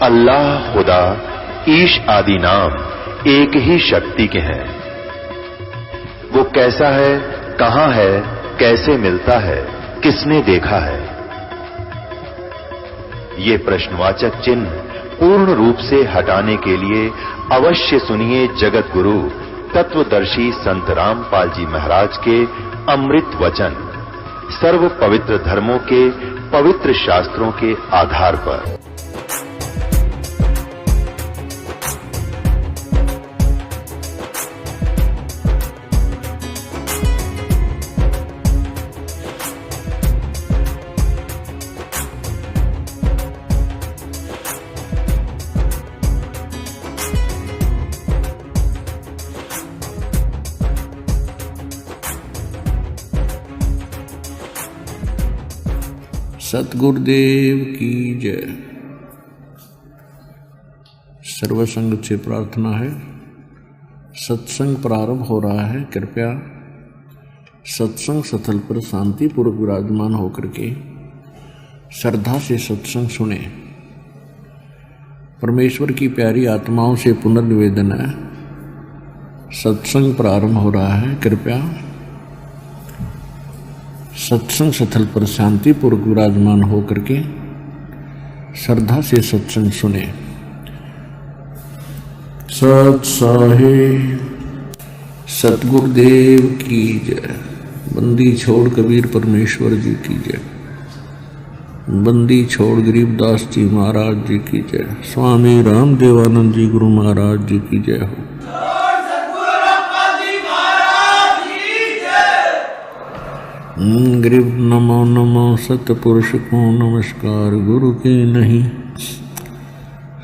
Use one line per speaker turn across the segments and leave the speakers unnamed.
अल्लाह, खुदा, ईश आदि नाम एक ही शक्ति के हैं। वो कैसा है, कहां है, कैसे मिलता है, किसने देखा है? ये प्रश्नवाचक चिन्ह पूर्ण रूप से हटाने के लिए अवश्य सुनिए जगत गुरु तत्वदर्शी संत रामपाल जी महाराज के अमृत वचन, सर्व पवित्र धर्मों के पवित्र शास्त्रों के आधार पर।
सतगुरुदेव की जय। सर्वसंग से प्रार्थना है, सत्संग प्रारंभ हो रहा है। कृपया सत्संग स्थल पर शांतिपूर्वक विराजमान होकर के श्रद्धा से सत्संग सुने। परमेश्वर की प्यारी आत्माओं से पुनर्निवेदन है, सत्संग प्रारंभ हो रहा है। कृपया सत्संग स्थल पर शांतिपूर्वक विराजमान होकर के श्रद्धा से सत्संग सुने। सत साहिब सतगुरुदेव की जय। बंदी छोड़ कबीर परमेश्वर जी की जय। बंदी छोड़ गरीबदास जी महाराज जी की जय। स्वामी राम देवानंद जी गुरु महाराज जी की जय हो। गरीब नमो नमो सतपुरुष को नमस्कार, गुरु के नहीं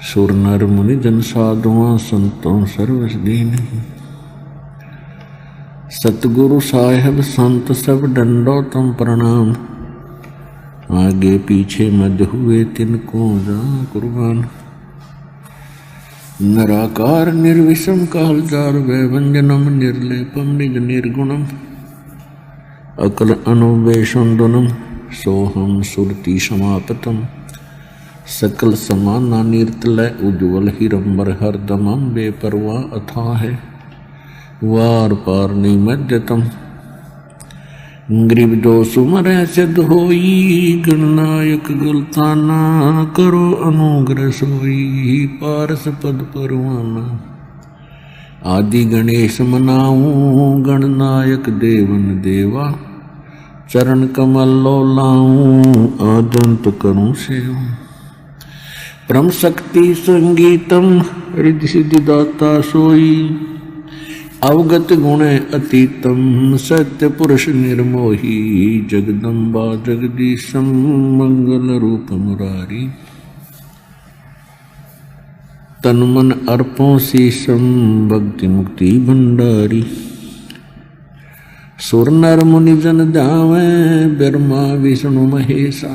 सुर नर मुनि जन साधुआ संतों सर्वसदी नहीं। सतगुरु साहेब संत सब डंडो तम प्रणाम, आगे पीछे मध्य हुए तिनको जा कुर्बान। निराकार निर्विषम काल जार वैवंजनम निर्लेपम निज निर्गुणम, अकल अनुवेशुंदनम सोहम सुरति समापतम। सकल समाना नीर्तलय उज्ज्वल हिरंबर हरदमम, बेपरवाह अथा है वार पार निमज्जतम। गरीब जो सुमर सिद्ध होई, गणनायक गुलताना करो अनुग्रह सोई। पारस पद परवाना आदि गणेश मनाऊं, गणनायक देवन देवा। चरण कमल लो लाऊं, आदंत करूं सेवा। परम शक्ति संगीतम रिद्धि सिद्धि दाता सोई। अवगत गुण अतीतम सत्य पुरुष निर्मोही। जगदम्बा जगदीशम मंगल रूप मुरारी। तन मन अर्पों शीशम भक्ति मुक्ति भंडारी। सुर नर मुनि जन जावे, ब्रह्मा विष्णु महेशा।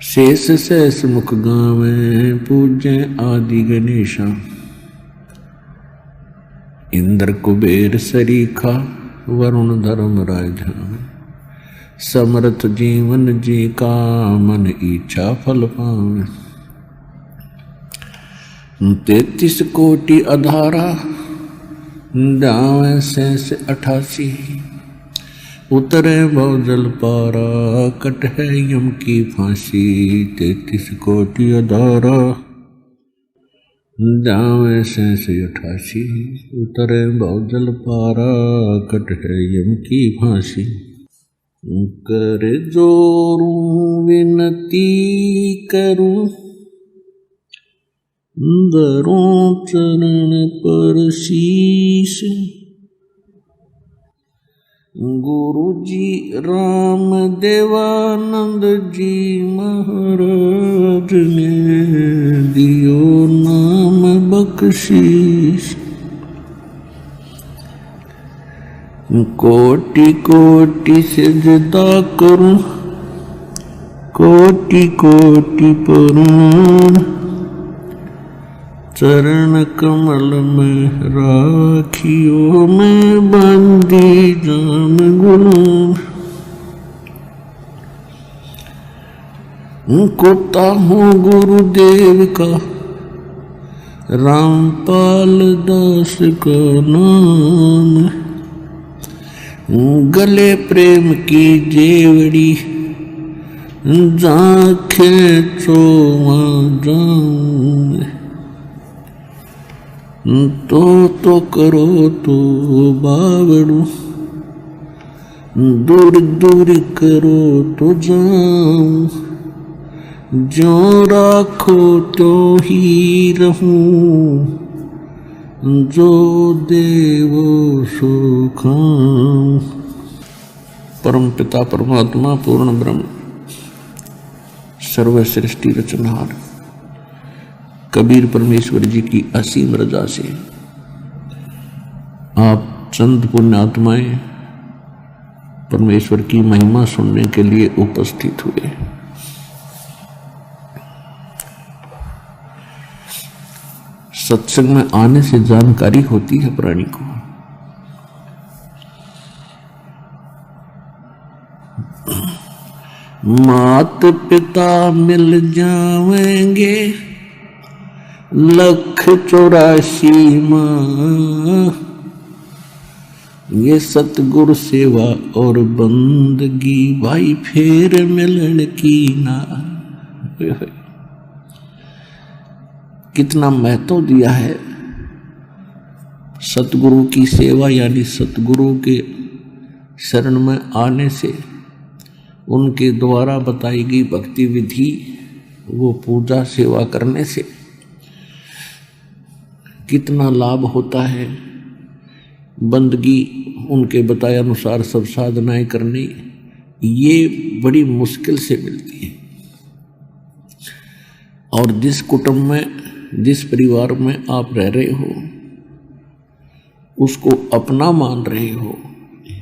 शेष शेष मुख गावे, पूज्य आदि गणेशा। इंद्र कुबेर सरीखा, वरुण धर्म राजा। समर्थ जीवन जी का, मन इच्छा फल पावे। 33 कोटि अधारा, जावे शेष 88। उतरे भव जल पारा, कट है यम की फांसी। 33 कोटि अधारा, जावे शेष 88। उतरे भव जल पारा, कट है यम की फांसी। कर जोरूं विनती करूं, धरूं चरण पर शीश। गुरु जी राम देवानंद जी महाराज ने दियो नाम बख्शीश। कोटि कोटि सिजदा करूं, कोटि कोटि प्रणाम। चरण कमल में राखियो, मैं बंदी जान गुलाम। कोता हूँ गुरुदेव का रामपाल दास का नाम, गले प्रेम की जेवड़ी जाखे चोमा जाऊं, तो करो तो बावड़ू, दूर दूर करो तो जाऊं, जो राखो तो ही रहूं, जो देवो सो खाऊं। परम पिता परमात्मा पूर्ण ब्रह्म सर्व सृष्टि रचनहार कबीर परमेश्वर जी की असीम रजा से आप चंद पुण्यात्माएं परमेश्वर की महिमा सुनने के लिए उपस्थित हुए। सत्संग में आने से जानकारी होती है प्राणी को। मात पिता मिल जाएंगे 184 माँ, ये सतगुरु सेवा और बंदगी भाई फेर मिलन की ना। कितना महत्व दिया है सतगुरु की सेवा, यानी सतगुरु के शरण में आने से, उनके द्वारा बताई गई भक्ति विधि, वो पूजा सेवा करने से कितना लाभ होता है। बंदगी उनके बताए अनुसार सब साधनाएं करनी, ये बड़ी मुश्किल से मिलती है। और जिस कुटुंब में, जिस परिवार में आप रह रहे हो, उसको अपना मान रहे हो,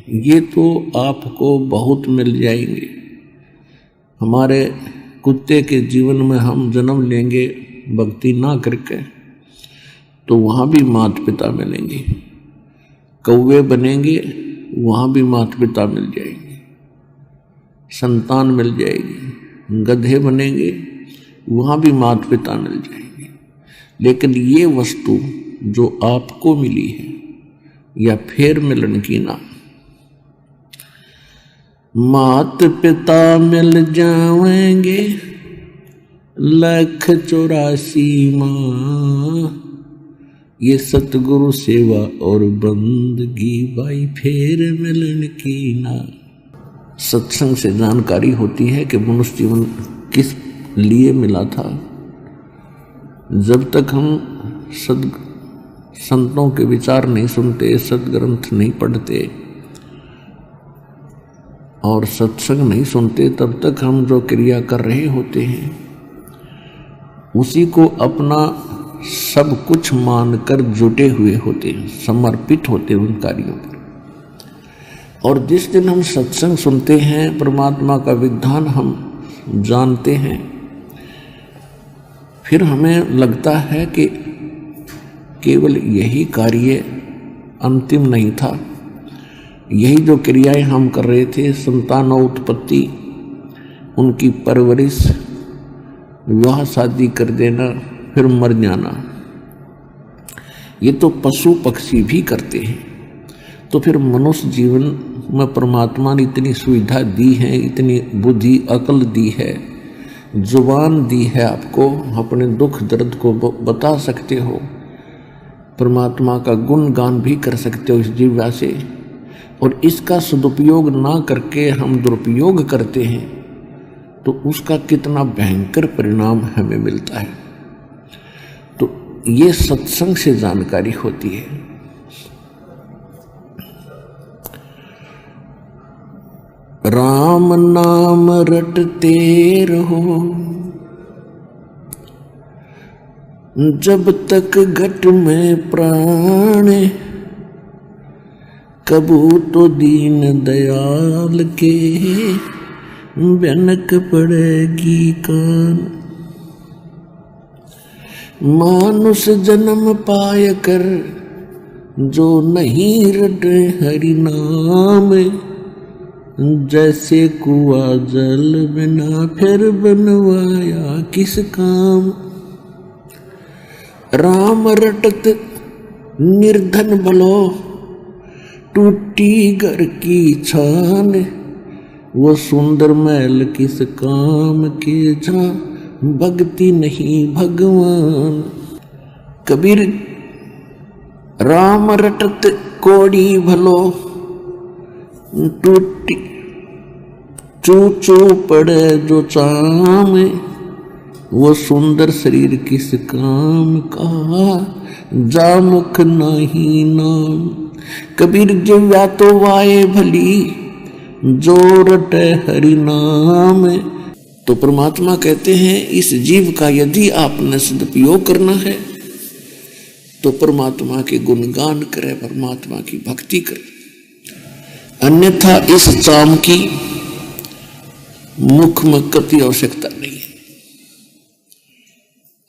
ये तो आपको बहुत मिल जाएंगे। हमारे कुत्ते के जीवन में हम जन्म लेंगे भक्ति ना करके, तो वहाँ भी माता पिता मिलेंगे। कौवे बनेंगे, वहाँ भी माता पिता मिल जाएंगे, संतान मिल जाएगी। गधे बनेंगे, वहाँ भी माता पिता मिल जाएंगे। लेकिन ये वस्तु जो आपको मिली है, या फेर मिलन की ना, मात पिता मिल जाएंगे 184 माँ, ये सतगुरु सेवा और बंदगी भाई फेर मिलन की ना। सत्संग से जानकारी होती है कि मनुष्य जीवन किस लिए मिला था। जब तक हम संतों के विचार नहीं सुनते, सदग्रंथ नहीं पढ़ते और सत्संग नहीं सुनते, तब तक हम जो क्रिया कर रहे होते हैं उसी को अपना सब कुछ मानकर जुटे हुए होते हैं, समर्पित होते हैं उन कार्यों पर। और जिस दिन हम सत्संग सुनते हैं, परमात्मा का विधान हम जानते हैं, फिर हमें लगता है कि केवल यही कार्य अंतिम नहीं था। यही जो क्रियाएं हम कर रहे थे, संतानोत्पत्ति, उनकी परवरिश, विवाह शादी कर देना, फिर मर जाना, ये तो पशु पक्षी भी करते हैं। तो फिर मनुष्य जीवन में परमात्मा ने इतनी सुविधा दी है, इतनी बुद्धि अकल दी है, जुबान दी है, आपको अपने दुख दर्द को बता सकते हो, परमात्मा का गुणगान भी कर सकते हो इस जीवा से। और इसका सदुपयोग ना करके हम दुरुपयोग करते हैं, तो उसका कितना भयंकर परिणाम हमें मिलता है। तो ये सत्संग से जानकारी होती है। राम नाम रटते रहो जब तक घट में प्राण, कबू तो दीन दयाल के भनक पड़ेगी कान। मानुष जन्म पाय कर जो नहीं रटे हरि नाम, जैसे कुआ जल बिना फिर बनवाया किस काम। राम रटत निर्धन भलो टूटी घर की छान। वो सुंदर महल किस काम के जा भक्ति नहीं भगवान। कबीर राम रटत कोड़ी भलो टूटी चू चू पड़े जो चाम। वो सुंदर शरीर किस काम का जा मुख नहीं नाम। कबीर जिव्या तो वाए भली जो रटे हरि नाम। तो परमात्मा कहते हैं इस जीव का यदि आपने सदुपयोग करना है तो परमात्मा के गुणगान करे, परमात्मा की भक्ति करे, अन्यथा इस चाम की मुख में कति आवश्यकता नहीं है।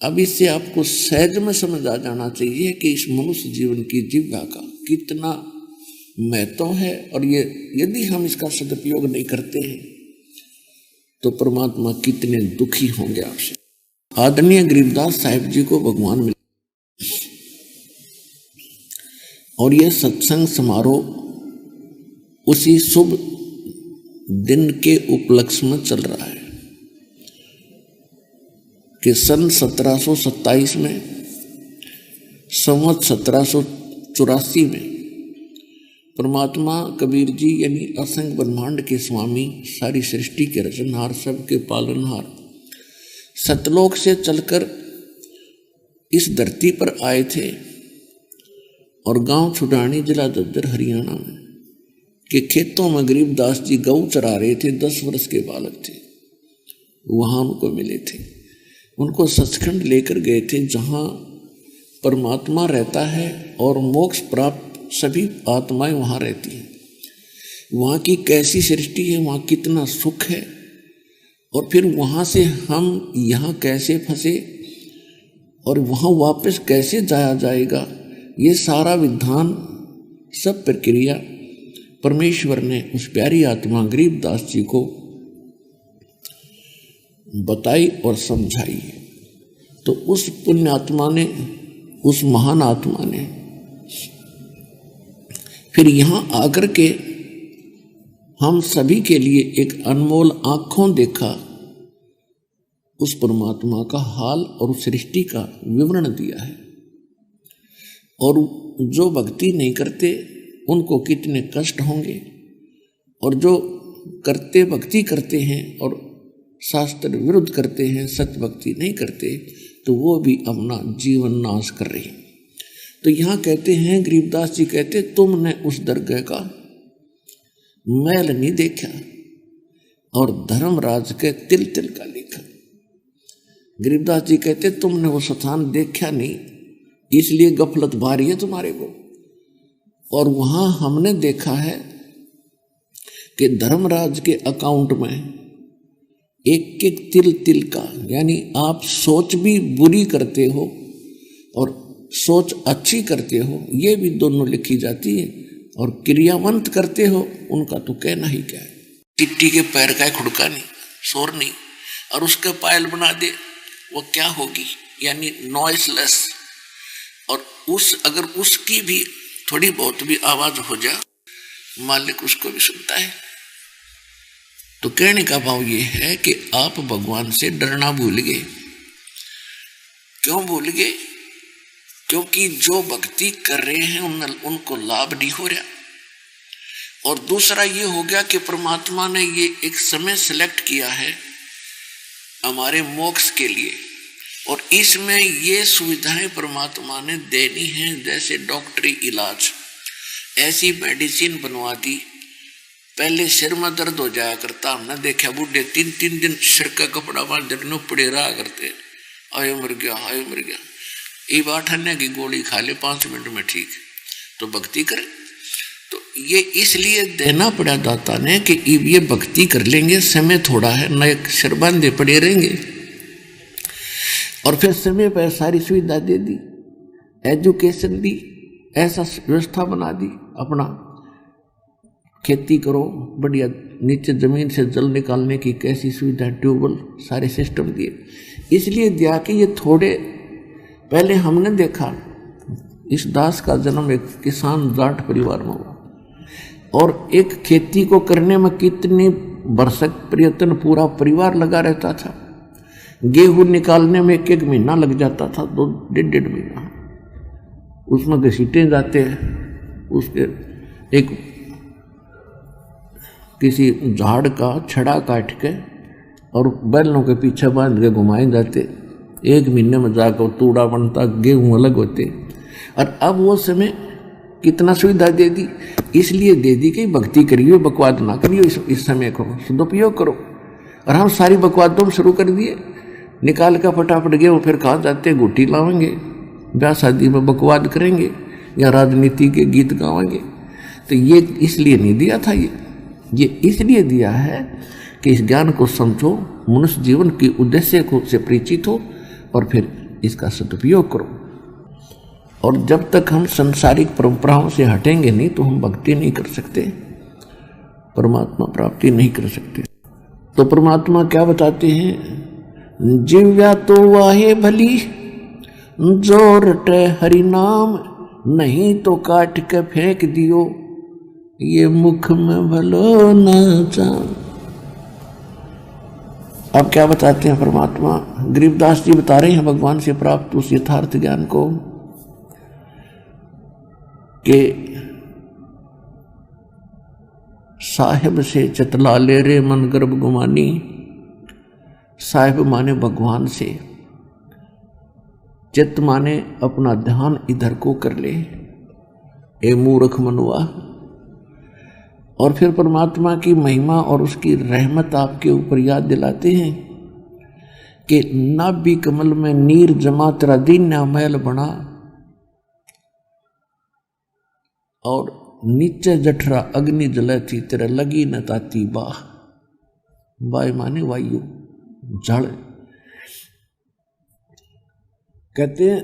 अब इससे आपको सहज में समझ आ जाना चाहिए कि इस मनुष्य जीवन की जिह्वा का कितना महत्व है, और ये यदि हम इसका सदुपयोग नहीं करते हैं तो परमात्मा कितने दुखी होंगे आपसे। आदरणीय गरीबदास साहिब जी को भगवान मिले और यह सत्संग समारोह उसी शुभ दिन के उपलक्ष्य में चल रहा है कि सन 1727 में संवत 1784 में परमात्मा कबीर जी यानी असंख्य ब्रह्मांड के स्वामी, सारी सृष्टि के रचनहार, सबके पालनहार, सतलोक से चलकर इस धरती पर आए थे और गांव छुडानी जिला दद्दर हरियाणा में के खेतों में गरीबदास जी गऊ चरा रहे थे। 10 वर्ष के बालक थे, वहां उनको मिले थे। उनको सचखंड लेकर गए थे जहां परमात्मा रहता है और मोक्ष प्राप्त सभी आत्माएं वहां रहती हैं। वहां की कैसी सृष्टि है, वहां कितना सुख है, और फिर वहां से हम यहाँ कैसे फंसे और वहां वापस कैसे जाया जाएगा, ये सारा विधान, सब प्रक्रिया परमेश्वर ने उस प्यारी आत्मा गरीबदास जी को बताई और समझाई। तो उस पुण्य आत्मा ने, उस महान आत्मा ने फिर यहां आकर के हम सभी के लिए एक अनमोल आंखों देखा उस परमात्मा का हाल और उस सृष्टि का विवरण दिया है। और जो भक्ति नहीं करते उनको कितने कष्ट होंगे, और जो करते भक्ति करते हैं और शास्त्र विरुद्ध करते हैं, सत्य भक्ति नहीं करते, तो वो भी अपना जीवन नाश कर रहे हैं। तो यहाँ कहते हैं, गरीबदास जी कहते, तुमने उस दरगाह का मैल नहीं देखा और धर्मराज के तिल तिल का लिखा। गरीबदास जी कहते, तुमने वो स्थान देखा नहीं, इसलिए गफलत भारी है तुम्हारे को। और वहां हमने देखा है कि धर्मराज के अकाउंट में एक एक तिल तिल का, यानी आप सोच भी बुरी करते हो और सोच अच्छी करते हो, ये भी दोनों लिखी जाती है, और क्रियावंत करते हो उनका तो कहना ही क्या है। टिट्टी के पैर का खुड़का नहीं, शोर नहीं, और उसके पायल बना दे, वो क्या होगी, यानी नॉइसलेस। और अगर उसकी भी थोड़ी बहुत भी आवाज हो जाए, मालिक उसको भी सुनता है। तो कहने का भाव ये है कि आप भगवान से डरना भूल गए। क्यों भूल गए? क्योंकि जो भक्ति कर रहे हैं उनको लाभ नहीं हो रहा। और दूसरा ये हो गया कि परमात्मा ने ये एक समय सिलेक्ट किया है हमारे मोक्ष के लिए, और इसमें ये सुविधाएं परमात्मा ने देनी है, जैसे डॉक्टरी इलाज, ऐसी मेडिसिन बनवा दी। पहले सिर में दर्द हो जाया करता, हमने देखा बूढ़े 3-3 दिन सिर का कपड़ा बांध देने पड़े रहा करते, आए मर गया, आए मर गया। ये बात अन्य की गोली खा ले 5 मिनट में ठीक। तो भक्ति करें, तो ये इसलिए देना पड़ा दाता ने कि ये भक्ति कर लेंगे, समय थोड़ा है, नए सिर बांधे पड़े रहेंगे। और फिर समय पर सारी सुविधा दे दी, एजुकेशन दी, ऐसा व्यवस्था बना दी, अपना खेती करो, बढ़िया नीचे जमीन से जल निकालने की कैसी सुविधा, ट्यूबवेल सारे सिस्टम दिए। इसलिए दिया कि ये थोड़े पहले हमने देखा इस दास का जन्म एक किसान जाट परिवार में हुआ और एक खेती को करने में कितनी बरसक प्रयत्न पूरा परिवार लगा रहता था। गेहूं निकालने में एक महीना लग जाता था, 2-1.5 महीना उसमें घसीटे जाते हैं। उसके एक किसी झाड़ का छड़ा काट के और बैलों के पीछे बांध के घुमाए जाते, 1 महीने में जाकर तूड़ा बनता, गेहूं अलग होते। और अब वो समय कितना सुविधा दे दी, इसलिए दे दी कि भक्ति करियो, बकवाद ना करियो, इस समय को सदुपयोग करो। और हम सारी बकवादों शुरू कर दिए, निकाल कर फटाफट गेहूं फिर कहाँ जाते, गुट्टी लावेंगे, ब्याह शादी में बकवाद करेंगे या राजनीति के गीत गावेंगे। तो ये इसलिए नहीं दिया था, ये इसलिए दिया है कि इस ज्ञान को समझो, मनुष्य जीवन के उद्देश्य को से परिचित हो और फिर इसका सदुपयोग करो। और जब तक हम संसारिक परंपराओं से हटेंगे नहीं तो हम भक्ति नहीं कर सकते, परमात्मा प्राप्ति नहीं कर सकते। तो परमात्मा क्या बताते हैं, जीव्या तो वाहे भली जो रटे हरि नाम, नहीं तो काट के फेंक दियो ये मुख में भलो न जान। अब क्या बताते हैं परमात्मा, गरीबदास जी बता रहे हैं भगवान से प्राप्त उस यथार्थ ज्ञान को कि साहिब से चतला ले रे मन गर्भ गुमानी। साहिब माने भगवान से, चित्त माने अपना ध्यान इधर को कर ले, ए मूर्ख मनुआ। और फिर परमात्मा की महिमा और उसकी रहमत आपके ऊपर याद दिलाते हैं कि नाभि कमल में नीर जमा तेरा दीन मैल बना, और नीचे जठरा अग्नि जलती तेरे लगी न ताती बाह। बाय माने वायु, जड़। कहते हैं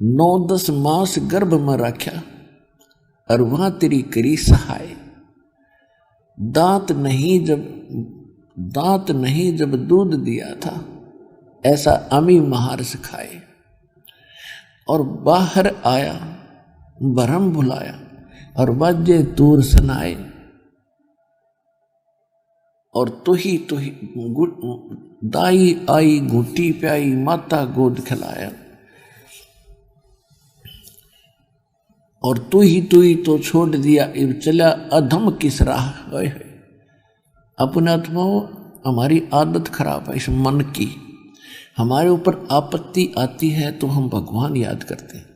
9-10 मास गर्भ में रखा और वहां तेरी करी सहाय। दांत नहीं जब दूध दिया था, ऐसा अमी महारस खाए। और बाहर आया भरम भुलाया और बाजे तूर सुनाए। और तू ही दाई आई घूटी प्याई, माता गोद खिलाया। और तू ही तो छोड़ दिया, इब चला अधम किस राह। अपने आत्माओं, हमारी आदत खराब है इस मन की। हमारे ऊपर आपत्ति आती है तो हम भगवान याद करते हैं,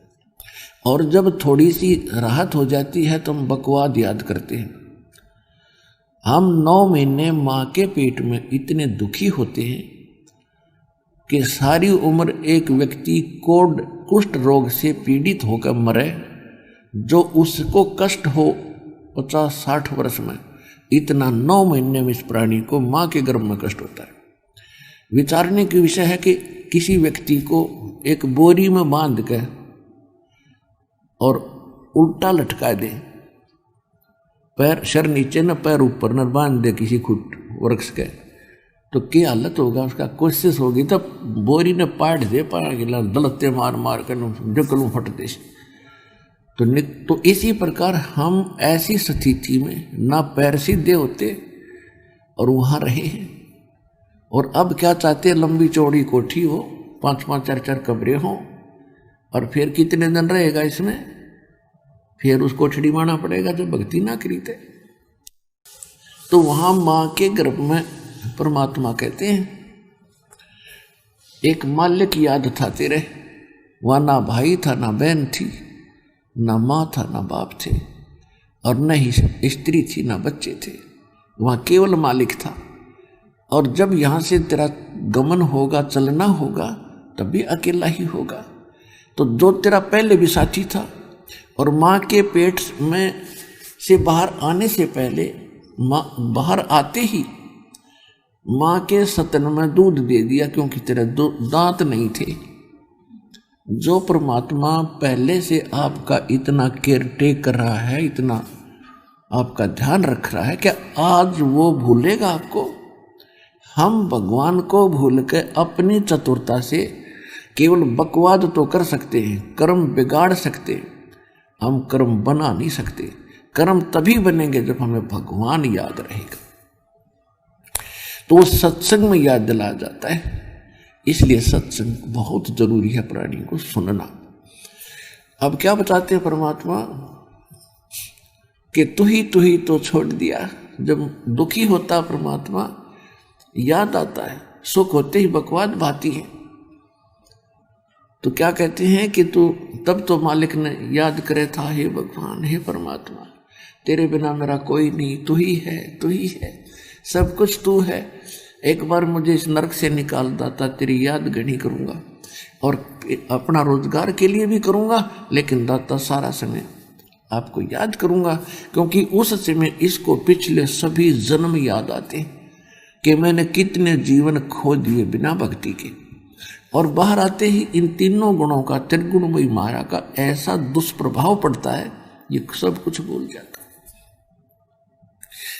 और जब थोड़ी सी राहत हो जाती है तो हम बकवाद याद करते हैं। हम 9 महीने माँ के पेट में इतने दुखी होते हैं कि सारी उम्र एक व्यक्ति कुष्ठ रोग से पीड़ित होकर मरे, जो उसको कष्ट हो 50-60 वर्ष में, इतना 9 महीने में इस प्राणी को माँ के गर्भ में कष्ट होता है। विचारने की विषय है कि किसी व्यक्ति को एक बोरी में बांध के और उल्टा लटका दे, पैर सर नीचे न पैर ऊपर न, बांध दे किसी खुट वृक्ष के, तो क्या हालत होगा उसका। कोशिश होगी तब बोरी ने पाट दे, पागिला दलते मार मार कर जकलू फट दे। तो इसी प्रकार हम ऐसी स्थिति में ना पैर सीधे होते और वहां रहे हैं। और अब क्या चाहते हैं, लंबी चौड़ी कोठी हो, 5-5 4-4 कमरे हो, और फिर कितने दिन रहेगा इसमें, फिर उसको छिड़वाना पड़ेगा जब भक्ति ना करी थे। तो वहां मां के गर्भ में परमात्मा कहते हैं एक मालिक याद था तेरे, वहां ना भाई था ना बहन थी, ना माँ था ना बाप थे, और न ही स्त्री थी ना बच्चे थे, वहां केवल मालिक था। और जब यहां से तेरा गमन होगा, चलना होगा, तब भी अकेला ही होगा। तो जो तेरा पहले भी साथी था, और माँ के पेट में से बाहर आने से पहले, बाहर आते ही माँ के स्तन में दूध दे दिया, क्योंकि तेरे दांत नहीं थे, जो परमात्मा पहले से आपका इतना केयर टेक कर रहा है, इतना आपका ध्यान रख रहा है, क्या आज वो भूलेगा आपको? हम भगवान को भूल के अपनी चतुरता से केवल बकवाद तो कर सकते हैं, कर्म बिगाड़ सकते हैं, हम कर्म बना नहीं सकते। कर्म तभी बनेंगे जब हमें भगवान याद रहेगा, तो वो सत्संग में याद दिलाया जाता है। इसलिए सत्संग बहुत जरूरी है प्राणी को सुनना। अब क्या बताते हैं परमात्मा कि तू ही तो छोड़ दिया। जब दुखी होता परमात्मा याद आता है, सुख होते ही बकवाद भाती है, तो क्या कहते हैं कि तू तब तो मालिक ने याद करे था, हे भगवान, हे परमात्मा, तेरे बिना मेरा कोई नहीं, तू ही है, सब कुछ तू है। एक बार मुझे इस नरक से निकाल दाता, तेरी याद गणी करूंगा और अपना रोजगार के लिए भी करूंगा, लेकिन दाता सारा समय आपको याद करूंगा, क्योंकि उस समय इसको पिछले सभी जन्म याद आते हैं कि मैंने कितने जीवन खो दिए बिना भक्ति के। और बाहर आते ही इन तीनों गुणों का, त्रिगुणमयी माया का ऐसा दुष्प्रभाव पड़ता है, ये सब कुछ भूल जाता है।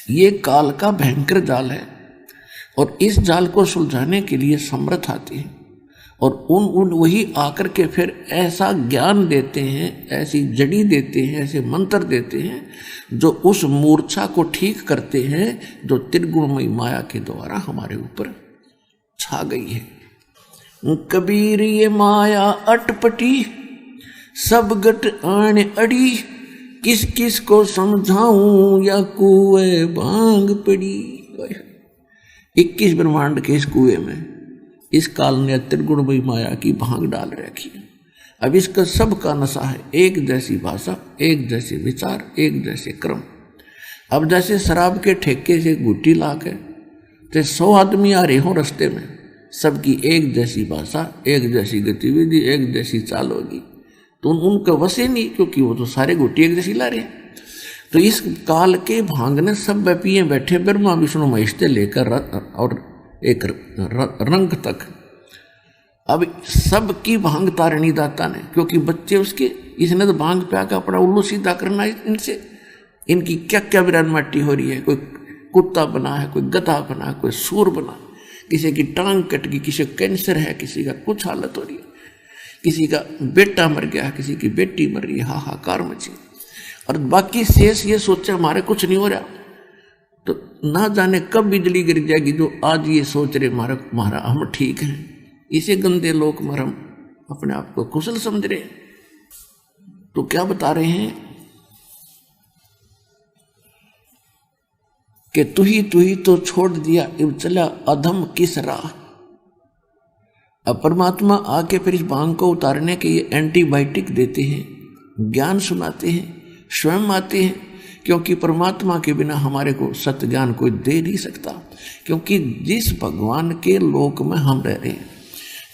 ये काल का भयंकर जाल है और इस जाल को सुलझाने के लिए समर्थ आते हैं और उन वही आकर के फिर ऐसा ज्ञान देते हैं, ऐसी जड़ी देते हैं, ऐसे मंत्र देते हैं जो उस मूर्छा को ठीक करते हैं जो त्रिगुणमयी माया के द्वारा हमारे ऊपर छा गई है। कबीर ये माया अटपटी, सब गट आने अड़ी, किस किस को समझाऊं या कुएं भांग पड़ी। 21 ब्रह्मांड के इस कुएं में इस काल ने त्रिगुणमयी माया की भांग डाल रखी है। अब इसका सबका नशा है, एक जैसी भाषा, एक जैसे विचार, एक जैसे क्रम। अब जैसे शराब के ठेके से गुट्टी लाके तो 100 आदमी आ रहे हो रास्ते में, सबकी एक जैसी भाषा, एक जैसी गतिविधि, एक जैसी चाल होगी, तो उनका वसे नहीं, क्योंकि वो तो सारे गुट्टी एक जैसी ला रहे हैं। तो इस काल के भांग ने सब पिए बैठे ब्रह्मा विष्णु महेश से लेकर और एक रंग तक। अब सबकी भांग तारणी दाता ने, क्योंकि बच्चे उसके, इसने तो भांग प्या का अपना उल्लू सीधा करना है इनसे। इनकी क्या क्या विरान माटी हो रही है, कोई कुत्ता बना है, कोई गधा बना है, कोई सूर बना, किसी की टांग कट गई, किसी को कैंसर है, किसी का कुछ हालत हो रही है, किसी का बेटा मर गया, किसी की बेटी मर रही है, हाहाकार मची। और बाकी शेष ये सोचे हमारे कुछ नहीं हो रहा, तो ना जाने कब बिजली गिर जाएगी जो आज ये सोच रहे हमारा हम ठीक हैं। इसे गंदे लोग में हम अपने आप को कुशल समझ रहे। तो क्या बता रहे हैं कि तू ही तो छोड़ दिया, अब चला अधम किस राह। अब परमात्मा आके फिर इस भांग को उतारने के लिए एंटीबायोटिक देते हैं, ज्ञान सुनाते हैं, स्वयं आते हैं, क्योंकि परमात्मा के बिना हमारे को सत्य ज्ञान कोई दे नहीं सकता। क्योंकि जिस भगवान के लोक में हम रह रहे हैं,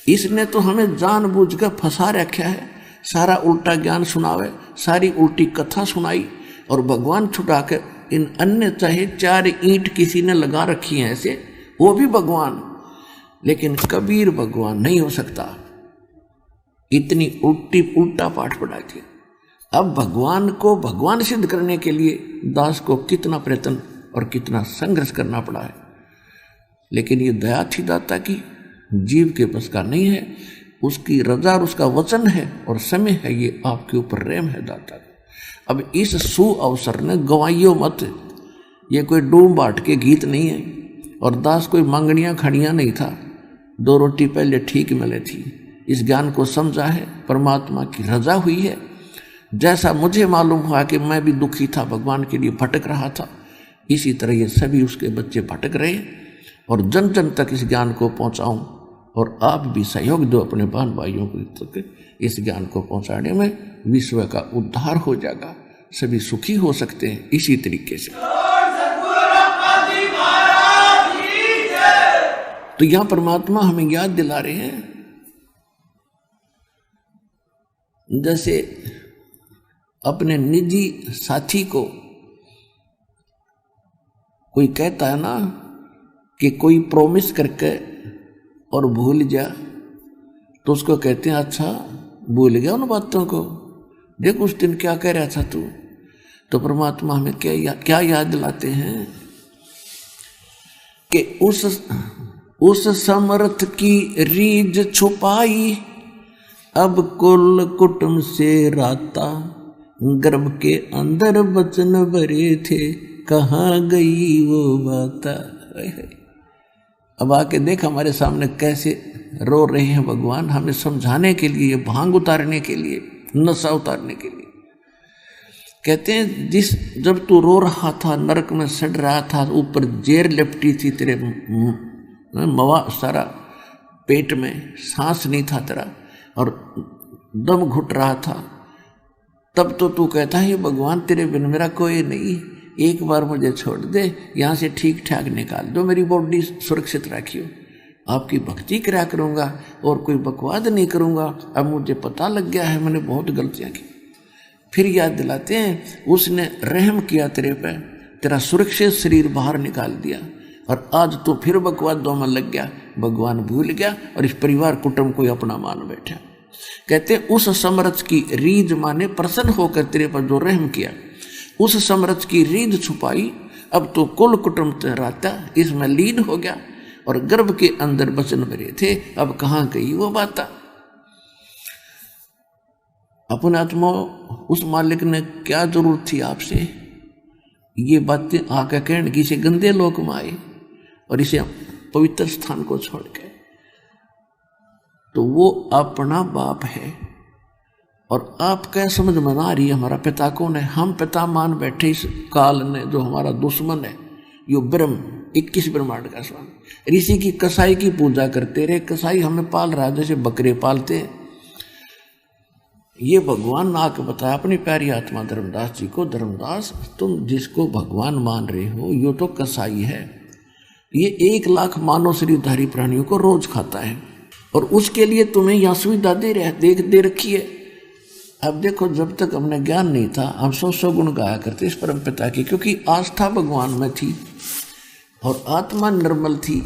इसने तो हमें जानबूझकर फंसा रखा है, सारा उल्टा ज्ञान सुनावे, सारी उल्टी कथा सुनाई, और भगवान छुटा के इन अन्य चाहे 4 ईंट किसी ने लगा रखी हैं ऐसे, वो भी भगवान, लेकिन कबीर भगवान नहीं हो सकता। इतनी उल्टा पाठ पढ़ा दिया। अब भगवान को भगवान सिद्ध करने के लिए दास को कितना प्रयत्न और कितना संघर्ष करना पड़ा है, लेकिन ये दया थी दाता की, जीव के बस का नहीं है। उसकी रजा और उसका वचन है और समय है, ये आपके ऊपर रेम है दाता। अब इस सु अवसर ने गवाइयो मत, ये कोई डूम बाट के गीत नहीं है, और दास कोई मांगनियां खड़ियां नहीं था, 2 रोटी पहले ठीक मिले थी। इस ज्ञान को समझा है, परमात्मा की रजा हुई है। जैसा मुझे मालूम हुआ कि मैं भी दुखी था, भगवान के लिए भटक रहा था, इसी तरह ये सभी उसके बच्चे भटक रहे, और जन जन तक इस ज्ञान को पहुंचाऊं, और आप भी सहयोग दो अपने बहन भाइयों को तक इस ज्ञान को पहुंचाने में, विश्व का उद्धार हो जाएगा, सभी सुखी हो सकते हैं इसी तरीके से। तो यहां परमात्मा हमें याद दिला रहे हैं, जैसे अपने निजी साथी को कोई कहता है ना कि कोई प्रॉमिस करके और भूल जा, तो उसको कहते हैं अच्छा भूल गया उन बातों को। देख उस दिन क्या कह रहा था तू। तो परमात्मा हमें क्या याद दिलाते हैं कि उस समर्थ की रीझ छुपाई, अब कुल कुटुंब से राता, गर्भ के अंदर बचन भरे थे, कहाँ गई वो बाता। अब आके देख हमारे सामने कैसे रो रहे हैं भगवान, हमें समझाने के लिए, भांग उतारने के लिए, नशा उतारने के लिए। कहते हैं जब तू रो रहा था, नरक में सड़ रहा था, ऊपर जेर लिपटी थी तेरे मवा सारा पेट में, सांस नहीं था तेरा और दम घुट रहा था, तब तो तू कहता है भगवान तेरे बिन मेरा कोई नहीं, एक बार मुझे छोड़ दे, यहाँ से ठीक ठाक निकाल दो, मेरी बॉडी सुरक्षित रखियो, आपकी भक्ति करा करूँगा और कोई बकवाद नहीं करूँगा। अब मुझे पता लग गया है मैंने बहुत गलतियाँ की। फिर याद दिलाते हैं उसने रहम किया तेरे पे, तेरा सुरक्षित शरीर बाहर निकाल दिया और आज तो फिर बकवादों में लग गया, भगवान भूल गया और इस परिवार कुटुंब को अपना मान बैठा। कहते उस समर्थ की रीझ माने प्रसन्न होकर तेरे पर जो रहम किया, उस समर्थ की रीझ छुपाई, अब तो कुल कुटुंब तेराता इसमें लीन हो गया और गर्भ के अंदर बचन भरे थे, अब कहाँ गई वो बात। अपने आत्मा उस मालिक ने क्या जरूरत थी आपसे ये बातें आकर कहने की, इसे गंदे लोक में आए और इसे पवित्र स्थान को छोड़ के। तो वो अपना बाप है और आप क्या समझ में ना रही हमारा पिता कौन है। हम पिता मान बैठे इस काल ने, जो हमारा दुश्मन है, यो ब्रह्म 21 ब्रह्मांड का स्वामी, ऋषि की कसाई की पूजा करते रहे। कसाई हमें पाल रहा है जैसे बकरे पालते हैं। ये भगवान आके बताया अपनी प्यारी आत्मा धर्मदास जी को, धर्मदास तुम जिसको भगवान मान रहे हो यो तो कसाई है, ये 1 लाख मानव शरीरधारी प्राणियों को रोज खाता है और उसके लिए तुम्हें यह सुविधा दे रखी है। अब देखो जब तक हमने ज्ञान नहीं था हम 100 गुण गाया करते इस परम पिता की, क्योंकि आस्था भगवान में थी और आत्मा निर्मल थी।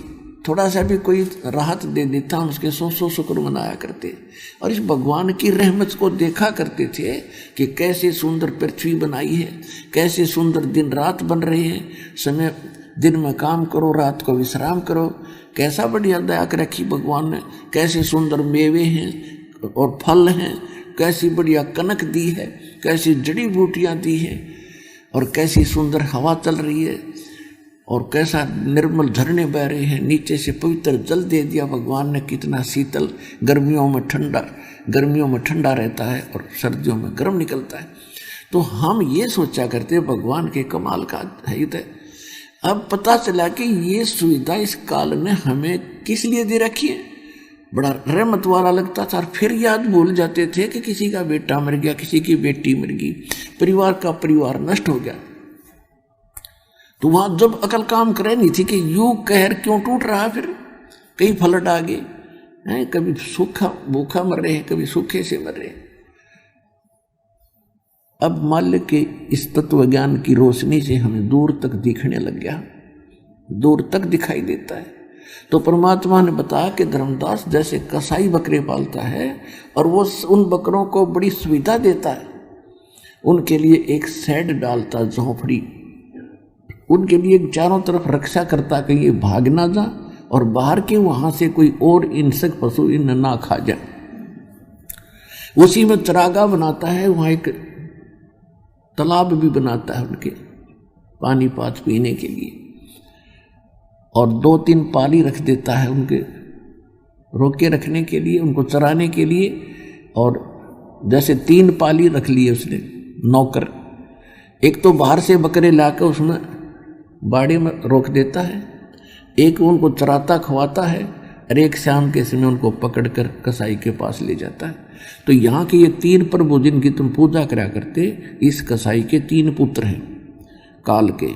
थोड़ा सा भी कोई राहत दे देता हम उसके 100 शुक्र मनाया करते और इस भगवान की रहमत को देखा करते थे कि कैसे सुंदर पृथ्वी बनाई है, कैसे सुंदर दिन रात बन रहे हैं, समय दिन में काम करो रात को विश्राम करो, कैसा बढ़िया दया कर रखी भगवान ने, कैसे सुंदर मेवे हैं और फल हैं, कैसी बढ़िया कनक दी है, कैसी जड़ी बूटियाँ दी हैं और कैसी सुंदर हवा चल रही है और कैसा निर्मल झरने बह रहे हैं, नीचे से पवित्र जल दे दिया भगवान ने, कितना शीतल, गर्मियों में ठंडा रहता है और सर्दियों में गर्म निकलता है। तो हम ये सोचा करते भगवान के कमाल का हित है। अब पता चला कि ये सुविधा इस काल ने हमें किस लिए दे रखी है। बड़ा रहमत वाला लगता था और फिर याद भूल जाते थे कि किसी का बेटा मर गया, किसी की बेटी मर गई, परिवार नष्ट हो गया। तो वहां जब अकल काम करे नहीं थी कि यू कहर क्यों टूट रहा है, फिर कई फ्लड आ गए हैं, कभी सूखा भूखा मर रहे हैं, कभी सूखे से मर रहे हैं। अब मालिक के इस तत्व ज्ञान की रोशनी से हमें दूर तक दिखने लग गया, दूर तक दिखाई देता है। तो परमात्मा ने बताया कि धर्मदास जैसे कसाई बकरे पालता है और वो उन बकरों को बड़ी सुविधा देता है, उनके लिए एक शेड डालता, झोंपड़ी, उनके लिए चारों तरफ रक्षा करता कि ये भाग ना जा और बाहर के वहां से कोई और हिंसक पशु इन ना खा जाए। उसी में चरागाह बनाता है, वहां एक तालाब भी बनाता है उनके पानी पात पीने के लिए और 2-3 पाली रख देता है उनके रोके रखने के लिए, उनको चराने के लिए। और जैसे 3 पाली रख लिए उसने नौकर, एक तो बाहर से बकरे लाकर उसमें बाड़ी में रोक देता है, एक उनको चराता खवाता है और एक शाम के समय उनको पकड़कर कसाई के पास ले जाता है। तो यहाँ के ये 3 प्रभु जिनकी तुम पूजा करा करते, इस कसाई के 3 पुत्र हैं काल के,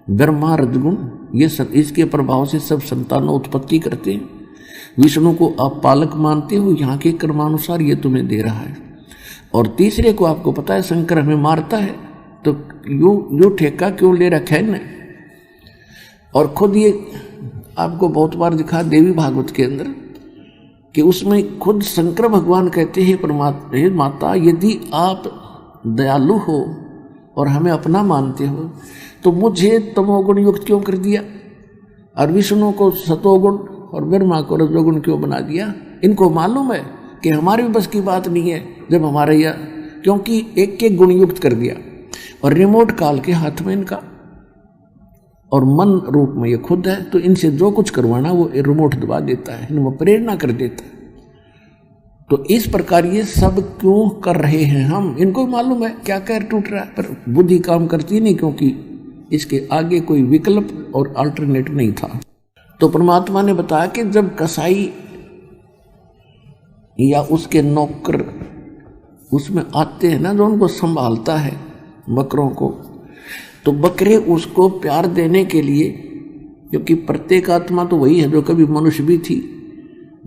ब्रह्मा रजगुण, ये सब इसके प्रभाव से सब संतानों उत्पत्ति करते हैं। विष्णु को आप पालक मानते हो, यहाँ के कर्मानुसार ये तुम्हें दे रहा है। और तीसरे को आपको पता है शंकर हमें मारता है, तो यू ठेका क्यों ले रखा है ना। और खुद ये आपको बहुत बार दिखा देवी भागवत के अंदर कि उसमें खुद शंकर भगवान कहते हैं परमात्मा, हे माता यदि आप दयालु हो और हमें अपना मानते हो तो मुझे तमोगुण युक्त क्यों कर दिया, और विष्णु को सतोगुण और ब्रह्मा को रजोगुण क्यों बना दिया। इनको मालूम है कि हमारे भी बस की बात नहीं है जब हमारे यह, क्योंकि एक एक गुण युक्त कर दिया और रिमोट काल के हाथ में इनका, और मन रूप में ये खुद है, तो इनसे जो कुछ करवाना वो रिमोट दबा देता है, इनमें प्रेरणा कर देता है। तो इस प्रकार ये सब क्यों कर रहे हैं हम, इनको मालूम है क्या कैर टूट रहा है, पर बुद्धि काम करती नहीं, क्योंकि इसके आगे कोई विकल्प और अल्टरनेट नहीं था। तो परमात्मा ने बताया कि जब कसाई या उसके नौकर उसमें आते हैं ना, जो उनको संभालता है बकरों को, तो बकरे उसको प्यार देने के लिए, क्योंकि प्रत्येक आत्मा तो वही है जो कभी मनुष्य भी थी,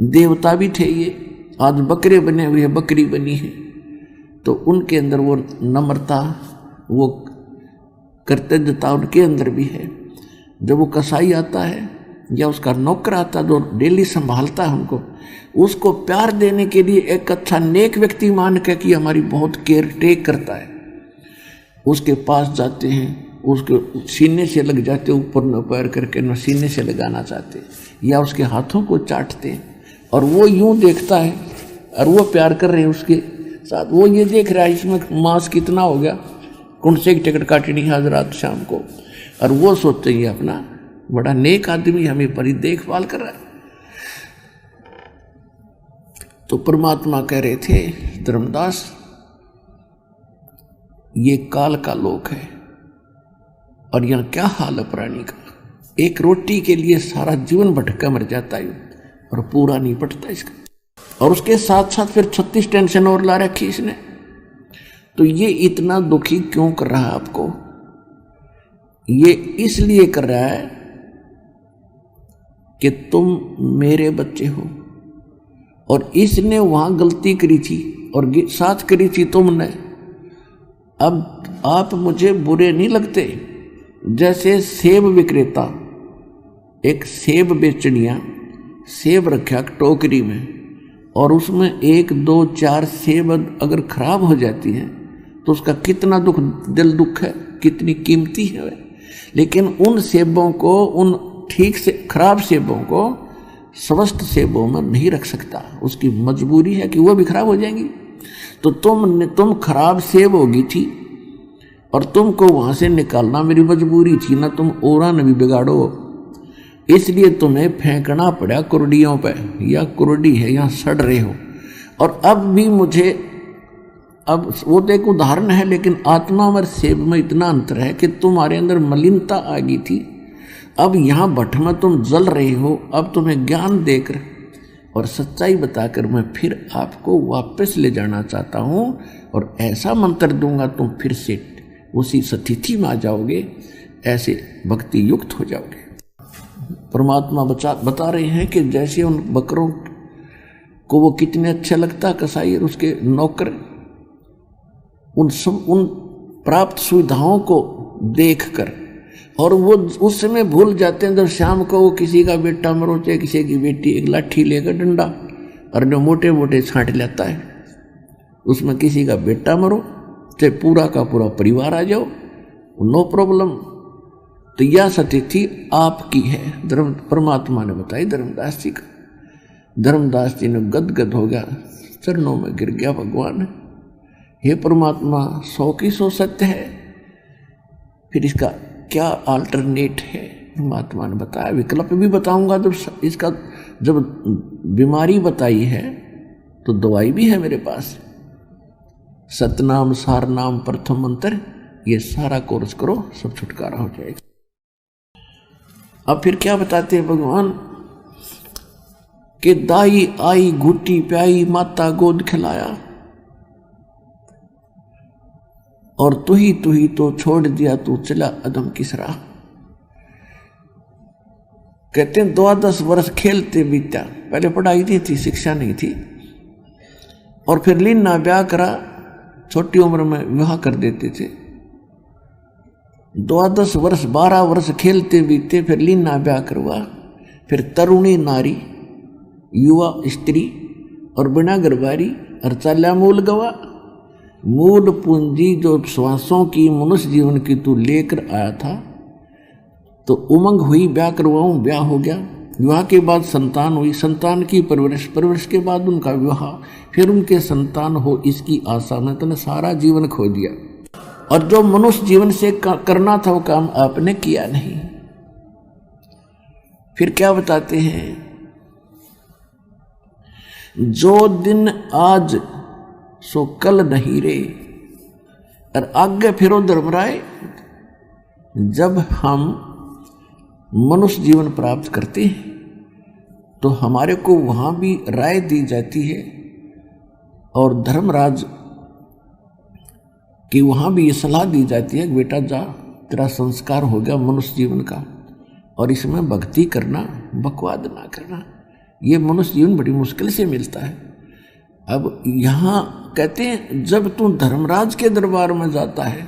देवता भी थे, ये आज बकरे बने हुए हैं, बकरी बनी है, तो उनके अंदर वो नम्रता, वो कर्तव्यता उनके अंदर भी है। जब वो कसाई आता है या उसका नौकर आता जो डेली संभालता है उनको, उसको प्यार देने के लिए एक अच्छा नेक व्यक्ति मान के कि हमारी बहुत केयर टेक करता है, उसके पास जाते हैं, उसके सीने से लग जाते, ऊपर न पैर करके न सीने से लगाना चाहते, या उसके हाथों को चाटते हैं, और वो यूं देखता है और वो प्यार कर रहे हैं उसके साथ, वो ये देख रहा है इसमें मांस कितना हो गया, कौन से की टिकट काटनी है आज रात शाम को, और वो सोचते हैं अपना बड़ा नेक आदमी हमें बड़ी देखभाल कर रहा है। तो परमात्मा कह रहे थे धर्मदास ये काल का लोक है, और यहाँ क्या हाल है प्राणी का, एक रोटी के लिए सारा जीवन भटका मर जाता है और पूरा नहीं पटता इसका, और उसके साथ साथ फिर 36 टेंशन और ला रखी इसने। तो ये इतना दुखी क्यों कर रहा है आपको, ये इसलिए कर रहा है कि तुम मेरे बच्चे हो, और इसने वहां गलती करी थी और साथ करी थी तुमने। अब आप मुझे बुरे नहीं लगते, जैसे सेब विक्रेता एक सेब बेचनिया सेब रखा टोकरी में, और उसमें 1 2 4 सेब अगर खराब हो जाती हैं तो उसका कितना दुख, दिल दुख है, कितनी कीमती है वे। लेकिन उन सेबों को, उन ठीक से खराब सेबों को स्वस्थ सेबों में नहीं रख सकता, उसकी मजबूरी है कि वो भी खराब हो जाएंगी। तो तुम खराब सेब होगी थी और तुमको वहां से निकालना मेरी मजबूरी थी ना, तुम ओरा न भी बिगाड़ो, इसलिए तुम्हें फेंकना पड़ा कुर्डियों पे, या कुर्डी है यहाँ सड़ रहे हो। और अब भी मुझे, अब वो तो एक उदाहरण है, लेकिन आत्मा और सेब में इतना अंतर है कि तुम्हारे अंदर मलिनता आ गई थी, अब यहाँ भट्ट में तुम जल रहे हो। अब तुम्हें ज्ञान देकर और सच्चाई बताकर मैं फिर आपको वापस ले जाना चाहता हूँ, और ऐसा मंत्र दूंगा तुम फिर से उसी स्थिति में आ जाओगे, ऐसे भक्ति युक्त हो जाओगे। परमात्मा बता रहे हैं कि जैसे उन बकरों को वो कितने अच्छा लगता कसाई और उसके नौकर, उन प्राप्त सुविधाओं को देखकर, और वो उस समय भूल जाते हैं जब शाम को वो किसी का बेटा मरो चाहे किसी की बेटी, एक लाठी लेकर डंडा और जो मोटे मोटे छांट लेता है, उसमें किसी का बेटा मरो चाहे पूरा का पूरा परिवार आ जाओ, नो प्रॉब्लम। तो यह स्थिति आपकी है, परमात्मा ने बताई धर्मदास जी का। धर्मदास जी ने गदगद हो गया, चरणों में गिर गया, भगवान हे परमात्मा 100 की 100 सत्य है, फिर इसका क्या अल्टरनेट है। परमात्मा ने बताया, विकल्प भी बताऊंगा, जब बीमारी बताई है तो दवाई भी है मेरे पास। सतनाम सार नाम प्रथम मंत्र, ये सारा कोर्स करो, सब छुटकारा हो जाएगा। अब फिर क्या बताते हैं भगवान कि दाई आई घुट्टी प्याई, माता गोद खिलाया, और तू ही तो छोड़ दिया, तू चला अदम किस राह। कहते हैं 12 वर्ष खेलते बीता, पहले पढ़ाई नहीं थी, शिक्षा नहीं थी, और फिर लीना ब्याह करा, छोटी उम्र में विवाह कर देते थे। 12 वर्ष 12 वर्ष खेलते बीते, फिर लीना ब्याह करवा, फिर तरुणी नारी, युवा स्त्री और बिना गरबारी और चाल्या मूल गवा। मूल पूंजी जो श्वासों की मनुष्य जीवन की तू लेकर आया था, तो उमंग हुई, ब्याह करवाऊं, ब्याह हो गया, विवाह के बाद संतान हुई, संतान की परवरिश, परवरिश के बाद उनका विवाह, फिर उनके संतान हो, इसकी आशा में तूने सारा जीवन खो दिया। और जो मनुष्य जीवन से करना था वो काम आपने किया नहीं। फिर क्या बताते हैं, जो दिन आज सो कल नहीं रे। और आगे फिरो धर्मराय, जब हम मनुष्य जीवन प्राप्त करते हैं तो हमारे को वहां भी राय दी जाती है और धर्मराज की वहां भी ये सलाह दी जाती है कि बेटा जा, तेरा संस्कार हो गया मनुष्य जीवन का, और इसमें भक्ति करना, बकवाद ना करना। ये मनुष्य जीवन बड़ी मुश्किल से मिलता है। अब यहाँ कहते हैं जब तू धर्मराज के दरबार में जाता है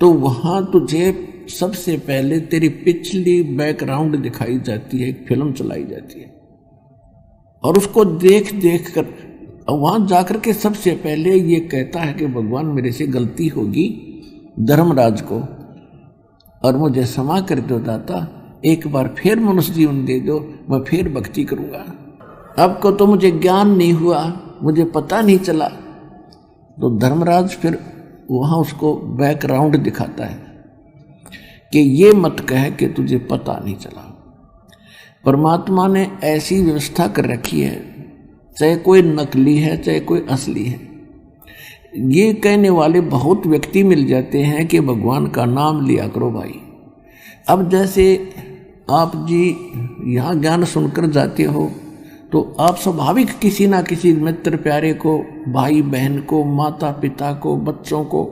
तो वहाँ तुझे सबसे पहले तेरी पिछली बैकग्राउंड दिखाई जाती है, एक फिल्म चलाई जाती है, और उसको देख देख कर वहाँ जाकर के सबसे पहले ये कहता है कि भगवान मेरे से गलती होगी धर्मराज को, और मुझे क्षमा कर दो दाता, एक बार फिर मनुष्य जीवन दे दो, मैं फिर भक्ति करूँगा। अब को तो मुझे ज्ञान नहीं हुआ, मुझे पता नहीं चला। तो धर्मराज फिर वहाँ उसको बैकग्राउंड दिखाता है कि ये मत कह कि तुझे पता नहीं चला। परमात्मा ने ऐसी व्यवस्था कर रखी है, चाहे कोई नकली है चाहे कोई असली है, ये कहने वाले बहुत व्यक्ति मिल जाते हैं कि भगवान का नाम लिया करो भाई। अब जैसे आप जी यहाँ ज्ञान सुनकर जाते हो तो आप स्वाभाविक किसी ना किसी मित्र प्यारे को, भाई बहन को, माता पिता को, बच्चों को,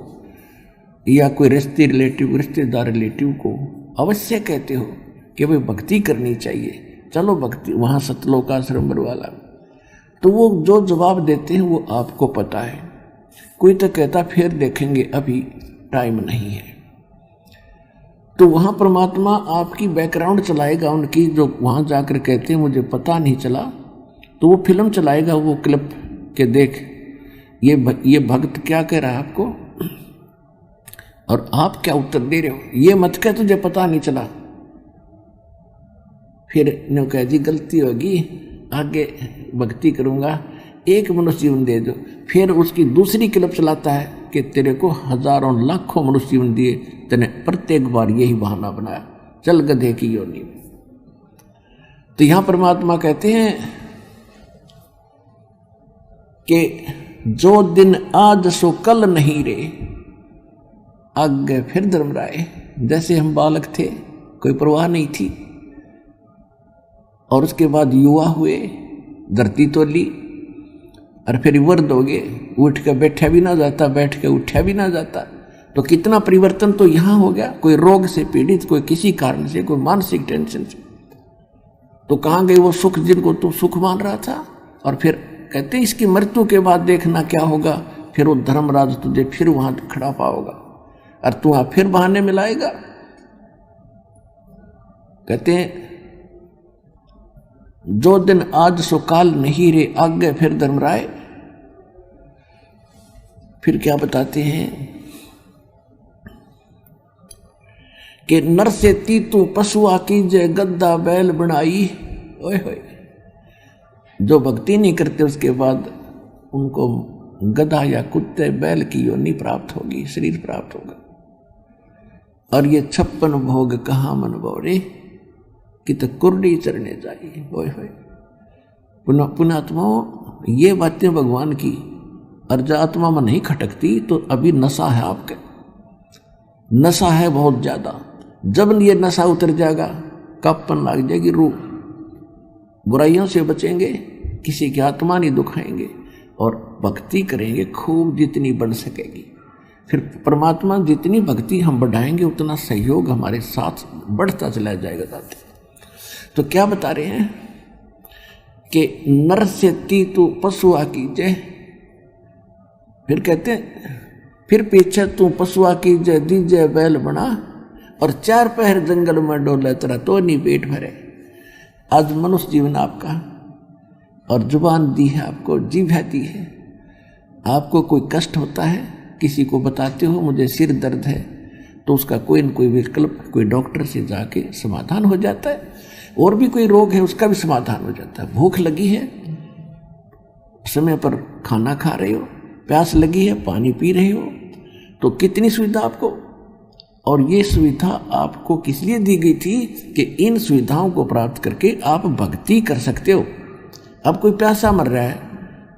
या कोई रिश्तेदार रिलेटिव को अवश्य कहते हो कि भाई भक्ति करनी चाहिए, चलो भक्ति, वहाँ सतलोकाश्रम वाला। तो वो जो जवाब देते हैं वो आपको पता है। कोई तो कहता फिर देखेंगे, अभी टाइम नहीं है। तो वहाँ परमात्मा आपकी बैकग्राउंड चलाएगा उनकी, जो वहाँ जाकर कहते हैं मुझे पता नहीं चला, तो वो फिल्म चलाएगा, वो क्लिप के देख ये भक्त क्या कह रहा है आपको, और आप क्या उत्तर दे रहे हो। ये मत कह तुझे पता नहीं चला। फिर ने कहा जी गलती होगी, आगे भक्ति करूँगा, एक मनुष्य जीवन दे दो। फिर उसकी दूसरी क्लिप चलाता है कि तेरे को हजारों लाखों मनुष्य जीवन दिए, तेने प्रत्येक बार यही बहाना बनाया, चल गधे की योनि में। तो यहाँ परमात्मा कहते हैं कि जो दिन आज सो कल नहीं रे। आगे फिर धर्मराय, जैसे हम बालक थे, कोई परवाह नहीं थी, और उसके बाद युवा हुए, धरती तो ली, और फिर वृद्ध हो गए, उठ के बैठा भी ना जाता, बैठ के उठा भी ना जाता। तो कितना परिवर्तन तो यहाँ हो गया। कोई रोग से पीड़ित, कोई किसी कारण से, कोई मानसिक टेंशन से, तो कहाँ गए वो सुख जिनको तू सुख मान रहा था। और फिर कहते हैं इसकी मृत्यु के बाद देखना क्या होगा, फिर वो धर्मराज तुझे फिर वहां खड़ा पाओगा और तू वहां फिर बहाने मिलाएगा। कहते हैं जो दिन आज सो काल नहीं रे, आगे फिर धर्मराय। फिर क्या बताते हैं कि नर से तीतू पशुआ कीजे, गद्दा बैल बनाई। ओए होए, जो भक्ति नहीं करते उसके बाद उनको गधा या कुत्ते बैल की योनि प्राप्त होगी, शरीर प्राप्त होगा। और ये 56 भोग कहाँ मन बोरे, कि तो कुर्डी चरने जाइए। ओए होए, पुणात्माओं, ये बातें भगवान की, और जो आत्मा में नहीं खटकती तो अभी नशा है, आपके नशा है बहुत ज्यादा। जब ये नशा उतर जाएगा, कपन लग जाएगी रूह, बुराइयों से बचेंगे, किसी की आत्मा नहीं दुखाएंगे, और भक्ति करेंगे खूब जितनी बढ़ सकेगी। फिर परमात्मा जितनी भक्ति हम बढ़ाएंगे उतना सहयोग हमारे साथ बढ़ता चला जाएगा। दाते तो क्या बता रहे हैं कि नर से तीतु पशुआ कीजे। फिर कहते हैं फिर पीछे तू पशुआ कीजे, दीजे बैल बना, और 4 पहर जंगल में डोले तेरा तो नहीं पेट भरे। आज मनुष्य जीवन आपका और जुबान दी है आपको, जीभ दी है। आपको कोई कष्ट होता है, किसी को बताते हो मुझे सिर दर्द है, तो उसका कोई न कोई विकल्प कोई डॉक्टर से जाके समाधान हो जाता है। और भी कोई रोग है उसका भी समाधान हो जाता है। भूख लगी है, समय पर खाना खा रहे हो, प्यास लगी है, पानी पी रहे हो, तो कितनी सुविधा आपको। और ये सुविधा आपको किस लिए दी गई थी कि इन सुविधाओं को प्राप्त करके आप भक्ति कर सकते हो। अब कोई प्यासा मर रहा है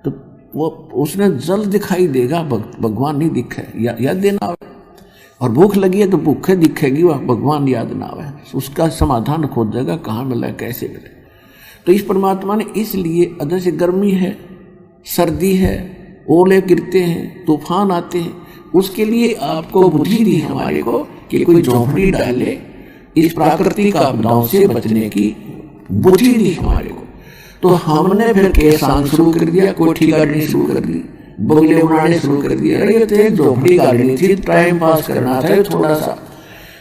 तो वो उसने जल दिखाई देगा, भगवान नहीं दिखे, याद देना आवे। और भूख लगी है तो भूखे दिखेगी, वह भगवान याद ना आवे, उसका समाधान खोजेगा कहाँ मिला कैसे मिले। तो इस परमात्मा ने इसलिए, जैसे गर्मी है, सर्दी है, ओले गिरते हैं, तूफान आते हैं, उसके लिए आपको बुद्धि दी हमारे को कि कोई झोंपड़ी डाले, इस प्राकृतिक आपदाओं से बचने की बुद्धि दी हमारे को। तो हमने फिर केसान शुरू कर दिया, कोठी गाड़नी शुरू कर दी, बंगले बनाने शुरू कर दिया। अरे तो एक झोंपड़ी गाड़नी थी, टाइम पास करना था थोड़ा सा।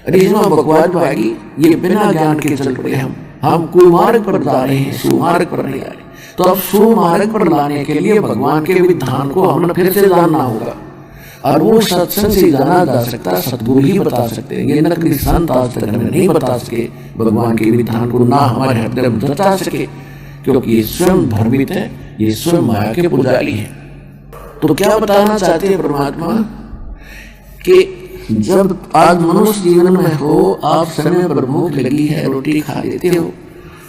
अरे इसमें बकवास भागी, ये बिना ज्ञान के चल रहे हम कुमार्ग पर जा रहे हैं, सुमार्ग पर नहीं आ रहे। तो अब सुमार्ग पर लाने के लिए भगवान के विधान को हमने फिर से जानना होगा। और वो सत्संग से जाना जा सकता, सतगुरु ही बता सकते हैं। ये नकली संत आज तक हमें नहीं बता सके भगवान के विधान को, ना हमारे हृदय में बता सके, क्योंकि ये स्वयं भ्रमित है, ये स्वयं माया के पुजारी है। तो क्या बताना चाहते हैं परमात्मा कि जब आज मनुष्य जीवन में हो, आप समय पर भूख लगी है, रोटी खा लेते हो,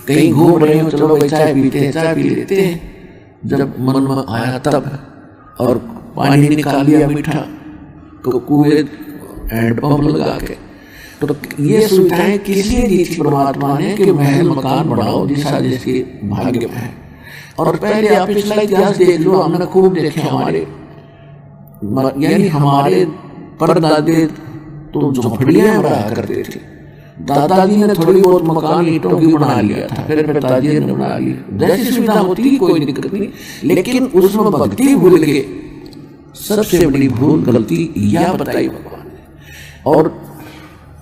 कहीं घूम रहे हो, चलो भाई चाय पीते हैं, चाय पी लेते हैं। जब मन में आया तब, और पानी निकाल लिया मीठा, तो कुएं हैंडपंप लगा के। तो ये सुविधाएं किस लिए दी थी परमात्मा ने कि महल मकान बढ़ाओ, दिशा जिसके भाग्य में है। और पहले आप पिछला इतिहास देख लो, हमने खूब देखे हमारे, यानी हमारे परदादे तो झोपड़ियां रहा करते थे। दादाजी ने थोड़ी बहुत मकान ईंटों की बना लिया था, फिर दादाजी ने बना लिया, जैसी सुविधा होती कोई दिक्कत नहीं, लेकिन उसमें भक्ति भूल गए। सबसे बड़ी भूल गलती यह बताई भगवान ने। और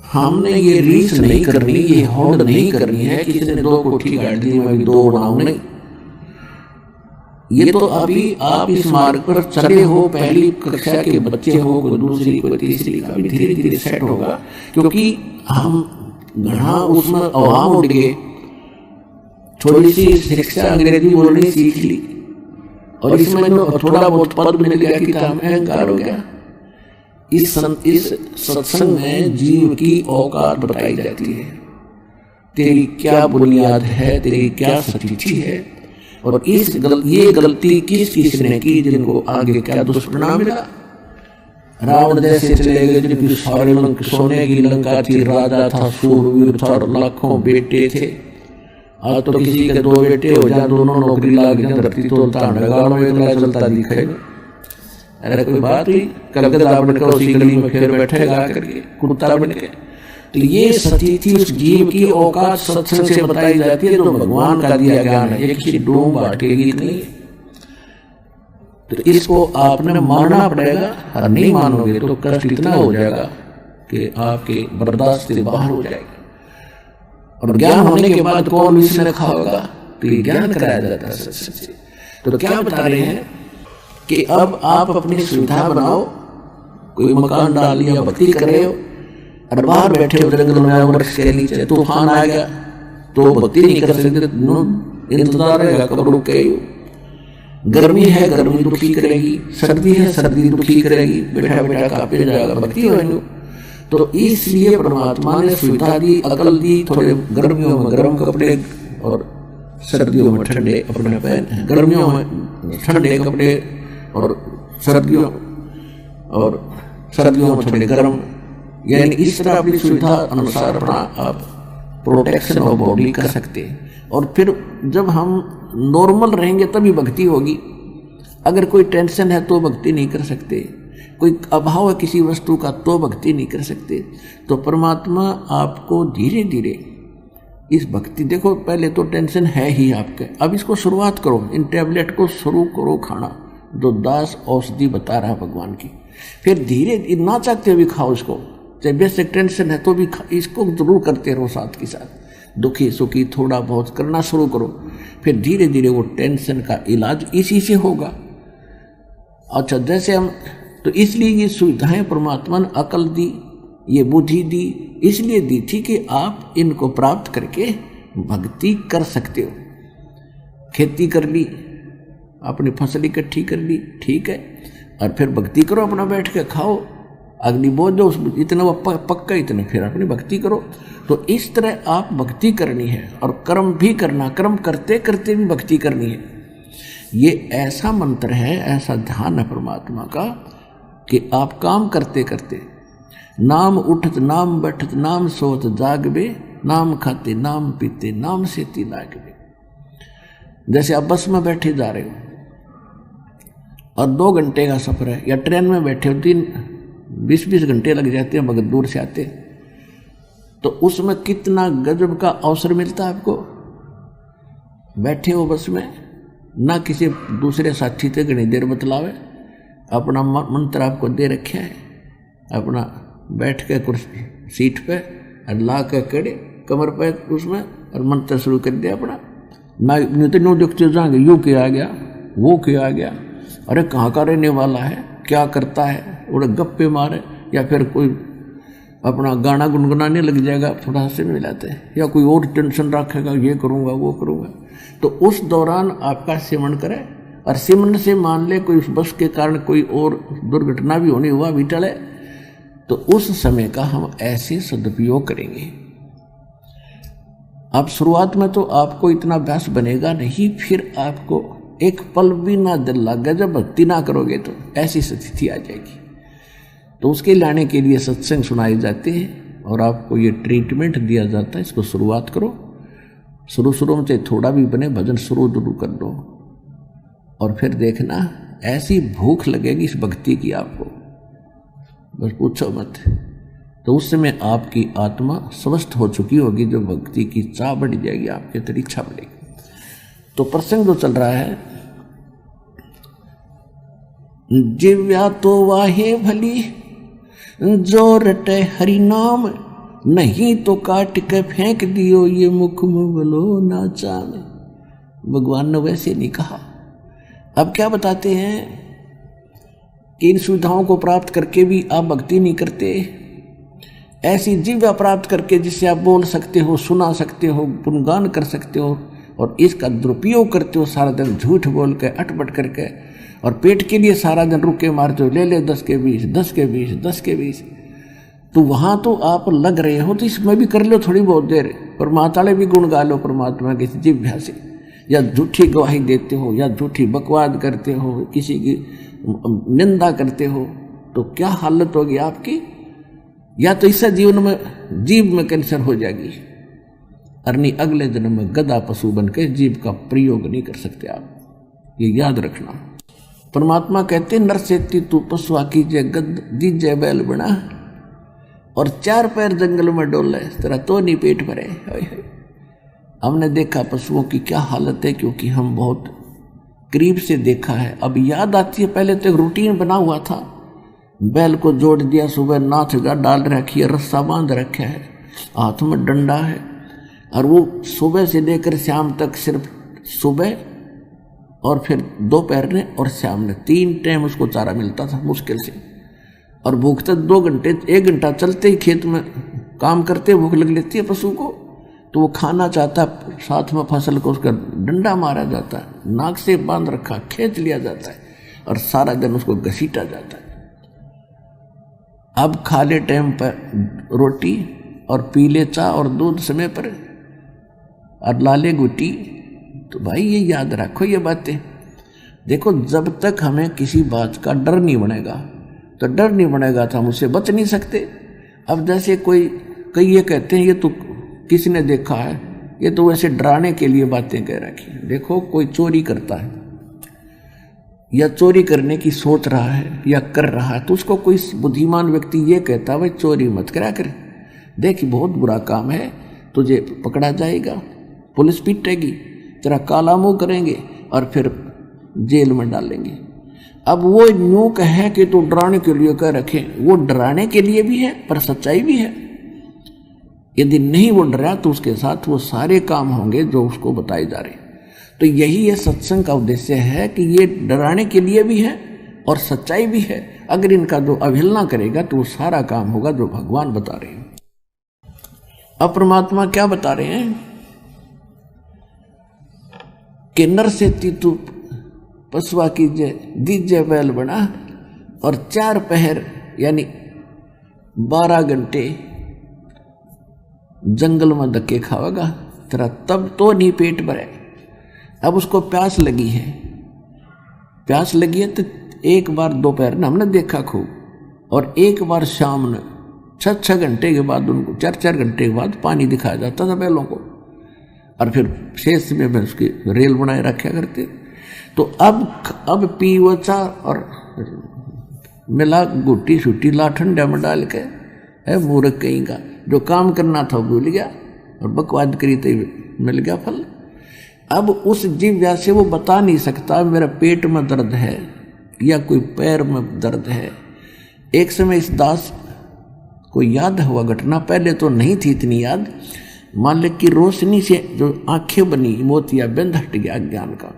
हमने ये रीस नहीं करनी, ये होड़ नहीं करनी है कि किसी ने 2 कोठी गाड़ दी, मैं भी 2 बनाऊं, नहीं। ये तो अभी आप इस मार्ग पर चले हो, पहली कक्षा के बच्चे हो, कोई दूसरी कोई तीसरी का, भी धीरे धीरे सेट होगा। क्योंकि हम घना उसमें अवाम उड़ गए, थोड़ी सी शिक्षा अंग्रेजी बोलनी सीख ली, और इसमें थोड़ा बहुत पद मिल गया कि काम अहंकार हो गया। इस सत्संग में जीव की औकात बताई जाती है, तेरी क्या बुनियाद है, तेरी क्या स्थिति है, और ये गलती किस ने की, जिनको आगे क्या दुष्परिणाम मिला। रावण जैसे चले गए, जिनकी सारे सोने की लंका थी, राजा था, सूरवीर था, लाखों बेटे थे। आज तो किसी के 2 बेटे हो जाए, दोनों नौकरी लाग जाए, धरती तोलता गाड़ों में गला चलता दिखे। अरे कोई बात हुई, कलकत्ता बनकर उसी गली में फिर बैठेगा करके कुत्ता बन के। तो ये स्थिति उस जीव की औकात सत्संग से बताई जाती है, जो भगवान का दिया ज्ञान है, ये किसी डोम बांटेगी नहीं। तो इसको आपने मानना पड़ेगा, और नहीं मानोगे तो कष्ट इतना हो जाएगा कि आपके बर्दाश्त से बाहर हो जाएगा। और ज्ञान होने के बाद कौन इसने रखा होगा, तो ये ज्ञान कराया जाता है सत्संग से। तो क्या बता रहे हैं कि अब आप अपनी सुविधा बनाओ, कोई मकान डाल लिया, भक्ति कर रहे हो, और बाहर बैठे हो जंगल में, वृक्ष के नीचे, तूफान आ गया तो भक्ति नहीं कर सकते, इंतजार रहेगा कब रुके। गर्मी है, गर्मी दुखी करेगी, सर्दी है, सर्दी दुखी करेगी, बैठा बैठा कांपे जाएगा, भक्ति होगी। तो इसलिए परमात्मा ने सुविधा दी, अकल दी, थोड़े गर्मियों में गर्म कपड़े और सर्दियों में ठंडे कपड़े पहने, गर्मियों में ठंडे कपड़े और सर्दियों में थोड़े गर्म, यानी इस तरह अपनी सुविधा अनुसार अपना आप प्रोटेक्शन ऑफ बॉडी कर सकते हैं। और फिर जब हम नॉर्मल रहेंगे तभी भक्ति होगी। अगर कोई टेंशन है तो भक्ति नहीं कर सकते, कोई अभाव है किसी वस्तु का तो भक्ति नहीं कर सकते। तो परमात्मा आपको धीरे धीरे इस भक्ति, देखो पहले तो टेंशन है ही आपके, अब इसको शुरुआत करो, इन टैबलेट को शुरू करो खाना, जो दास औषधि बता रहा है भगवान की। फिर धीरे ना चाहते हुए खाओ इसको, चाहे बेसिक टेंशन है तो भी इसको जरूर करते रहो, साथ के साथ दुखी सुखी थोड़ा बहुत करना शुरू करो। फिर धीरे धीरे वो टेंशन का इलाज इसी से होगा। अच्छा, जैसे हम तो इसलिए ये सुविधाएं परमात्मा ने अकल दी, ये बुद्धि दी, इसलिए दी थी कि आप इनको प्राप्त करके भक्ति कर सकते हो। खेती कर ली, अपनी फसल इकट्ठी कर ली, ठीक है, और फिर भक्ति करो, अपना बैठ के खाओ, अग्नि बोझ दो, इतना वो पक्का, इतना फिर अपनी भक्ति करो। तो इस तरह आप भक्ति करनी है और कर्म भी करना, कर्म करते करते भी भक्ति करनी है। ये ऐसा मंत्र है, ऐसा ध्यान है परमात्मा का कि आप काम करते करते नाम उठत नाम बैठत नाम सोत जागबे, नाम खाते नाम पीते नाम सेती लागबे। जैसे आप बस में बैठे जा रहे हो और 2 घंटे का सफर है, या ट्रेन में बैठे हो 20-20 घंटे लग जाते हैं मगर दूर से आते, तो उसमें कितना गजब का अवसर मिलता है आपको। बैठे हो बस में, ना किसी दूसरे साथी से घनी देर बतलावे, अपना मंत्र आपको दे रखे है, अपना बैठ के कुर्सी सीट पे और ला के कड़े कमर पे उसमें और मंत्र शुरू कर दिया अपना। ना नो देखते जाएंगे यूँ किया गया, वो किया गया, अरे कहाँ का रहने वाला है, क्या करता है, उड़े गप्पे मारे, या फिर कोई अपना गाना गुनगुनाने लग जाएगा, थोड़ा हंसे मिलाते हैं, या कोई और टेंशन रखेगा, ये करूँगा वो करूँगा। तो उस दौरान आपका सिमरन करे, और सिमरन से मान ले कोई उस बस के कारण कोई और दुर्घटना भी होनी हुआ भी टले, तो उस समय का हम ऐसे सदुपयोग करेंगे। अब शुरुआत में तो आपको इतना अभ्यास बनेगा नहीं, फिर आपको एक पल भी ना दिल लगे, जब भक्ति ना करोगे तो ऐसी स्थिति आ जाएगी। तो उसके लाने के लिए सत्संग सुनाए जाते हैं और आपको ये ट्रीटमेंट दिया जाता है। इसको शुरुआत करो, शुरू में चाहे थोड़ा भी बने, भजन शुरू कर दो, और फिर देखना ऐसी भूख लगेगी इस भक्ति की आपको, बस पूछो मत। तो उस समय आपकी आत्मा स्वस्थ हो चुकी होगी, जो भक्ति की चाह बढ़ जाएगी, आपके अंदर इच्छा बढ़ेगी। तो प्रसंग जो चल रहा है, जिव्या तो वाहे भली जो रटे हरि नाम, नहीं तो काट के फेंक दियो ये मुख में बोलो ना चाहे। भगवान ने वैसे नहीं कहा। अब क्या बताते हैं कि इन सुविधाओं को प्राप्त करके भी आप भक्ति नहीं करते। ऐसी जिह्वा प्राप्त करके जिससे आप बोल सकते हो, सुना सकते हो, गुणगान कर सकते हो, और इसका दुरुपयोग करते हो सारा दिन झूठ बोल के, अटपट करके, और पेट के लिए सारा दिन रुके मारते हो, ले 10 के 20, 10 के 20, 10 के 20। तो वहाँ तो आप लग रहे हो, तो इसमें भी कर लो थोड़ी बहुत देर, पर माताले भी गुण गा लो परमात्मा की जिह्वा से। या झूठी गवाही देते हो, या झूठी बकवाद करते हो, किसी की निंदा करते हो, तो क्या हालत होगी आपकी। या तो इससे जीवन में जीभ में कैंसर हो जाएगी, और नहीं अगले जन्म में गधा पशु बन के जीभ का प्रयोग नहीं कर सकते आप। ये याद रखना। परमात्मा कहते नर सेती तू पशुआ कीजिए गद दीजिए बैल बना, और 4 पैर जंगल में डोले, तेरा तो नहीं पेट भरे। हमने देखा पशुओं की क्या हालत है, क्योंकि हम बहुत करीब से देखा है। अब याद आती है, पहले तो एक रूटीन बना हुआ था, बैल को जोड़ दिया, सुबह नाथ गा डाल रखी है, रस्सा बांध रखा है, हाथ में डंडा है, और वो सुबह से लेकर शाम तक सिर्फ सुबह और फिर दोपहर ने और शाम ने 3 टाइम उसको चारा मिलता था मुश्किल से। और भूखता 2 घंटे, 1 घंटा चलते ही खेत में काम करते भूख लग लेती है पशु को, तो वो खाना चाहता, साथ में फसल को उसका डंडा मारा जाता है, नाक से बांध रखा, खींच लिया जाता है, और सारा दिन उसको घसीटा जाता है। अब खाले टाइम पर रोटी और पीले चाय और दूध समय पर, और लाले गुटी। तो भाई ये याद रखो ये बातें। देखो, जब तक हमें किसी बात का डर नहीं बनेगा, तो डर नहीं बनेगा तो हम उससे बच नहीं सकते। अब जैसे कई ये कहते हैं, ये तो किसी ने देखा है, ये तो वैसे डराने के लिए बातें कह रखी। देखो, कोई चोरी करता है या चोरी करने की सोच रहा है या कर रहा है, तो उसको कोई बुद्धिमान व्यक्ति ये कहता है भाई चोरी मत करा कर, देखिए बहुत बुरा काम है, तुझे पकड़ा जाएगा, पुलिस पीटेगी, तेरा काला मुंह करेंगे और फिर जेल में डालेंगे। अब वो यूं कहे कि तो डराने के लिए कह रखे, वो डराने के लिए भी है पर सच्चाई भी है। यदि नहीं वो डरा तो उसके साथ वो सारे काम होंगे जो उसको बताए जा रहे। तो यही ये सत्संग का उद्देश्य है कि ये डराने के लिए भी है और सच्चाई भी है। अगर इनका जो अवहेलना करेगा तो वो सारा काम होगा जो भगवान बता रहे हैं। अब परमात्मा क्या बता रहे हैं कि नर से तू पशुआ कीजिए, दीजिए बैल बना, और 4 पहर यानी 12 घंटे जंगल में धक्के खावेगा तेरा, तब तो नहीं पेट भरे। अब उसको प्यास लगी है, प्यास लगी है तो एक बार दोपहर में हमने देखा खूब, और एक बार शाम में 6-6 घंटे के बाद उनको 4-4 घंटे के बाद पानी दिखाया जाता था बैलों को, और फिर शेष में उसकी रेल बनाए रखा करते। तो अब पीवचा और मिला गुट्टी छुट्टी ला ठंडा में डाल के है मूर्ख कहीं का, जो काम करना था भूल गया और बकवाद करी तो मिल गया फल। अब उस जीव से वो बता नहीं सकता मेरा पेट में दर्द है या कोई पैर में दर्द है। एक समय इस दास को याद हुआ घटना, पहले तो नहीं थी इतनी याद, मालिक की रोशनी से जो आंखें बनी मोतिया बिंद हट गया ज्ञान का,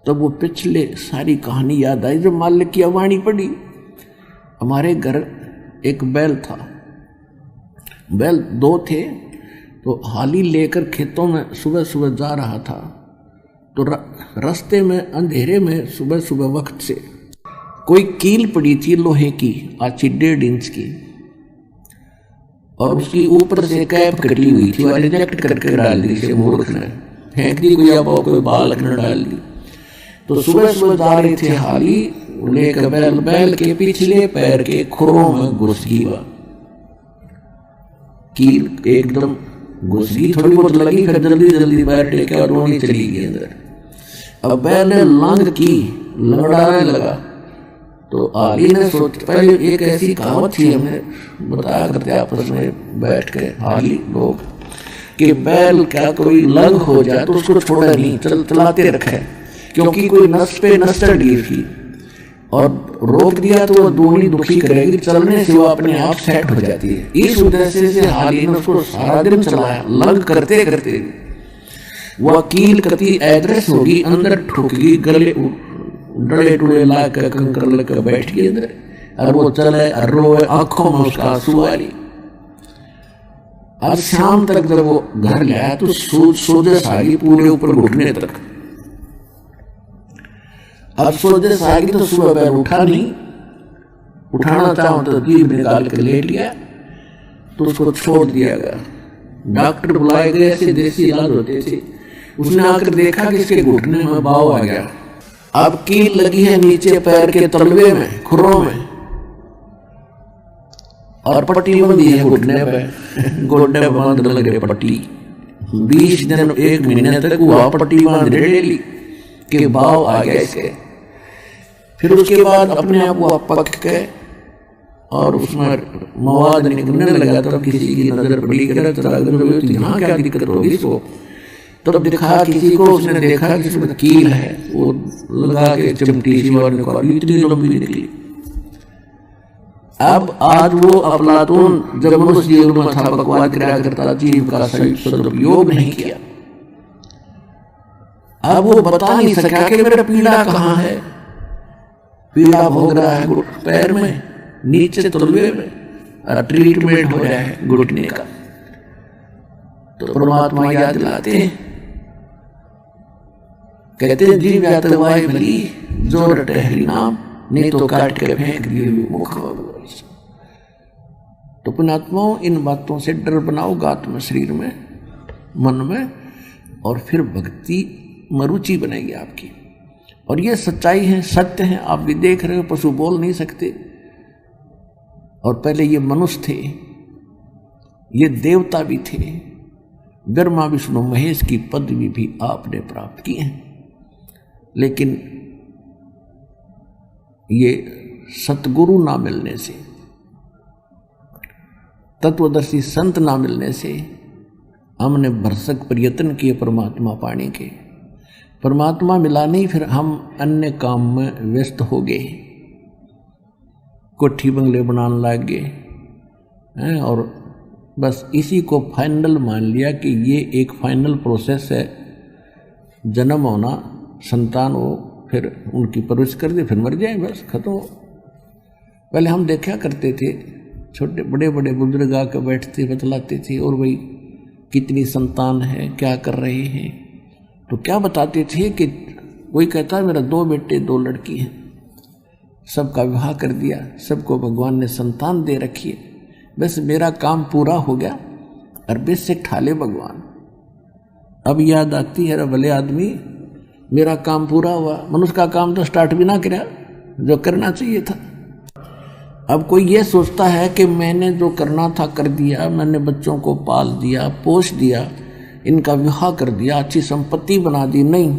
तब वो पिछले सारी कहानी याद आई जो मालिक की अवाणी पड़ी। हमारे घर एक बैल था, बैल 2 थे, तो हाली लेकर खेतों में सुबह सुबह जा रहा था, तो रास्ते में अंधेरे में सुबह सुबह वक्त से कोई कील पड़ी थी लोहे की, आछी 1.5 इंच की, और उसकी ऊपर से कैप कटी हुई थी, वाले रिजेक्ट करके डाल दी से मूर्ख ने, फेंक दी कोई बालक ने डाल दी। तो सुबह सुबह जा रहे थे हाली लेकर बैल के पिछले पैर के खुरों में घुस गई वह कील, एकदम घुस गई, थोड़ी बहुत लगी, फिर जल्दी जल्दी पैर टेके और रोनी चली गई अंदर। अब बैल ने लंग की, लंगड़ाने लगा, तो आली ने सोच, पहले एक ऐसी कहावत थी हमने बताया करते आपस में बैठ के हाली लोग कि बैल क्या कोई लंग हो जाए तो उसको छोड़ा नहीं, चलाते रखे, क्योंकि कोई नस पे नस चढ़ गई थी और रोक दिया तो वो दूनी दुखी करेगी, चलने से वो अपने आप सेट हो जाती है। इस उद्देश्य से हाली ने उसको सारा दिन चलाया, लंग करते करते वकील कति एड्रेस होगी, अंदर ठुकगी, गले डले टुले ला कर कंकर लेकर बैठ गई अंदर, और वो चले और रोए, आंखों में उसका आंसू आ रही। अब शाम तक जब वो घर लाया तो सोजे सागी पूरे ऊपर घुटने तक। अब सोजे सागी तो सुबह बैल उठा नहीं, उठाना चाहो तो जीभ निकाल के लेट लिया, तो उसको छोड़ दिया गया। डॉक्टर बुलाए गए, ऐसे देसी इलाज होते थे। उसने आकर देखा कि इसके घुटने में बाव आ गया। अब कील लगी है नीचे पैर के तलवे में, खुरों में, और पट्टी बंधी है घुटने पे, गोडे बांध लगे पट्टी। 20 दिन 1 महीने तक हुआ पट्टी बांध डेली के बाव आ गया इसके। फिर उसके बाद अपने आप वो पक के और उसमें मवाद निकलने लगा, तब किसी की नजर पड़ी, यहाँ क्या दिक्कत होगी इसको, तब दिखा किसी को, उसने देखा कि इसमें कील है, वो लगा के चिमटी सी और निकाली, इतनी लंबी निकली। अब आज वो अफलातून जब उस जीव में था बकवाद करा करता, जीव का सही सदुपयोग नहीं किया। अब वो बता नहीं सका कि मेरा पीड़ा कहाँ है, पीड़ा भोग रहा है पैर में, नीचे तलवे में, और ट्रीटमेंट हो रहा है घुटने का। तो परमात्मा याद दिलाते हैं, कहते हैं जीव या तो वाई भली जोर टहरी नाम, नहीं तो काट के फेंक दिए मुख। तो पुण्यात्माओं, इन बातों से डर बनाओ गात में, शरीर में, मन में, और फिर भक्ति में रुचि बनेगी आपकी। और ये सच्चाई है, सत्य है, आप भी देख रहे हो, पशु बोल नहीं सकते, और पहले ये मनुष्य थे, ये देवता भी थे, ब्रह्मा विष्णु महेश की पदवी भी आपने प्राप्त की है। लेकिन ये सतगुरु ना मिलने से, तत्वदर्शी संत ना मिलने से हमने भरसक प्रयत्न किए परमात्मा पाने के, परमात्मा मिला नहीं, फिर हम अन्य काम में व्यस्त हो गए, कोठी बंगले बनाने लग गए, और बस इसी को फाइनल मान लिया कि ये एक फाइनल प्रोसेस है, जन्म होना, संतान हो, फिर उनकी परवरिश कर दे, फिर मर जाए, बस खत्म हो। पहले हम देखा करते थे, छोटे बड़े बड़े बुजुर्ग आकर बैठते बतलाते थे, और भाई कितनी संतान है, क्या कर रहे हैं, तो क्या बताते थे कि कोई कहता मेरा 2 बेटे 2 लड़की हैं, सबका विवाह कर दिया, सबको भगवान ने संतान दे रखी है, बस मेरा काम पूरा हो गया, और बेस से ठाले भगवान। अब याद आती है, भले आदमी मेरा काम पूरा हुआ, मनुष्य का काम तो स्टार्ट भी ना किया जो करना चाहिए था। अब कोई ये सोचता है कि मैंने जो करना था कर दिया, मैंने बच्चों को पाल दिया, पोष दिया, इनका विवाह कर दिया, अच्छी संपत्ति बना दी। नहीं,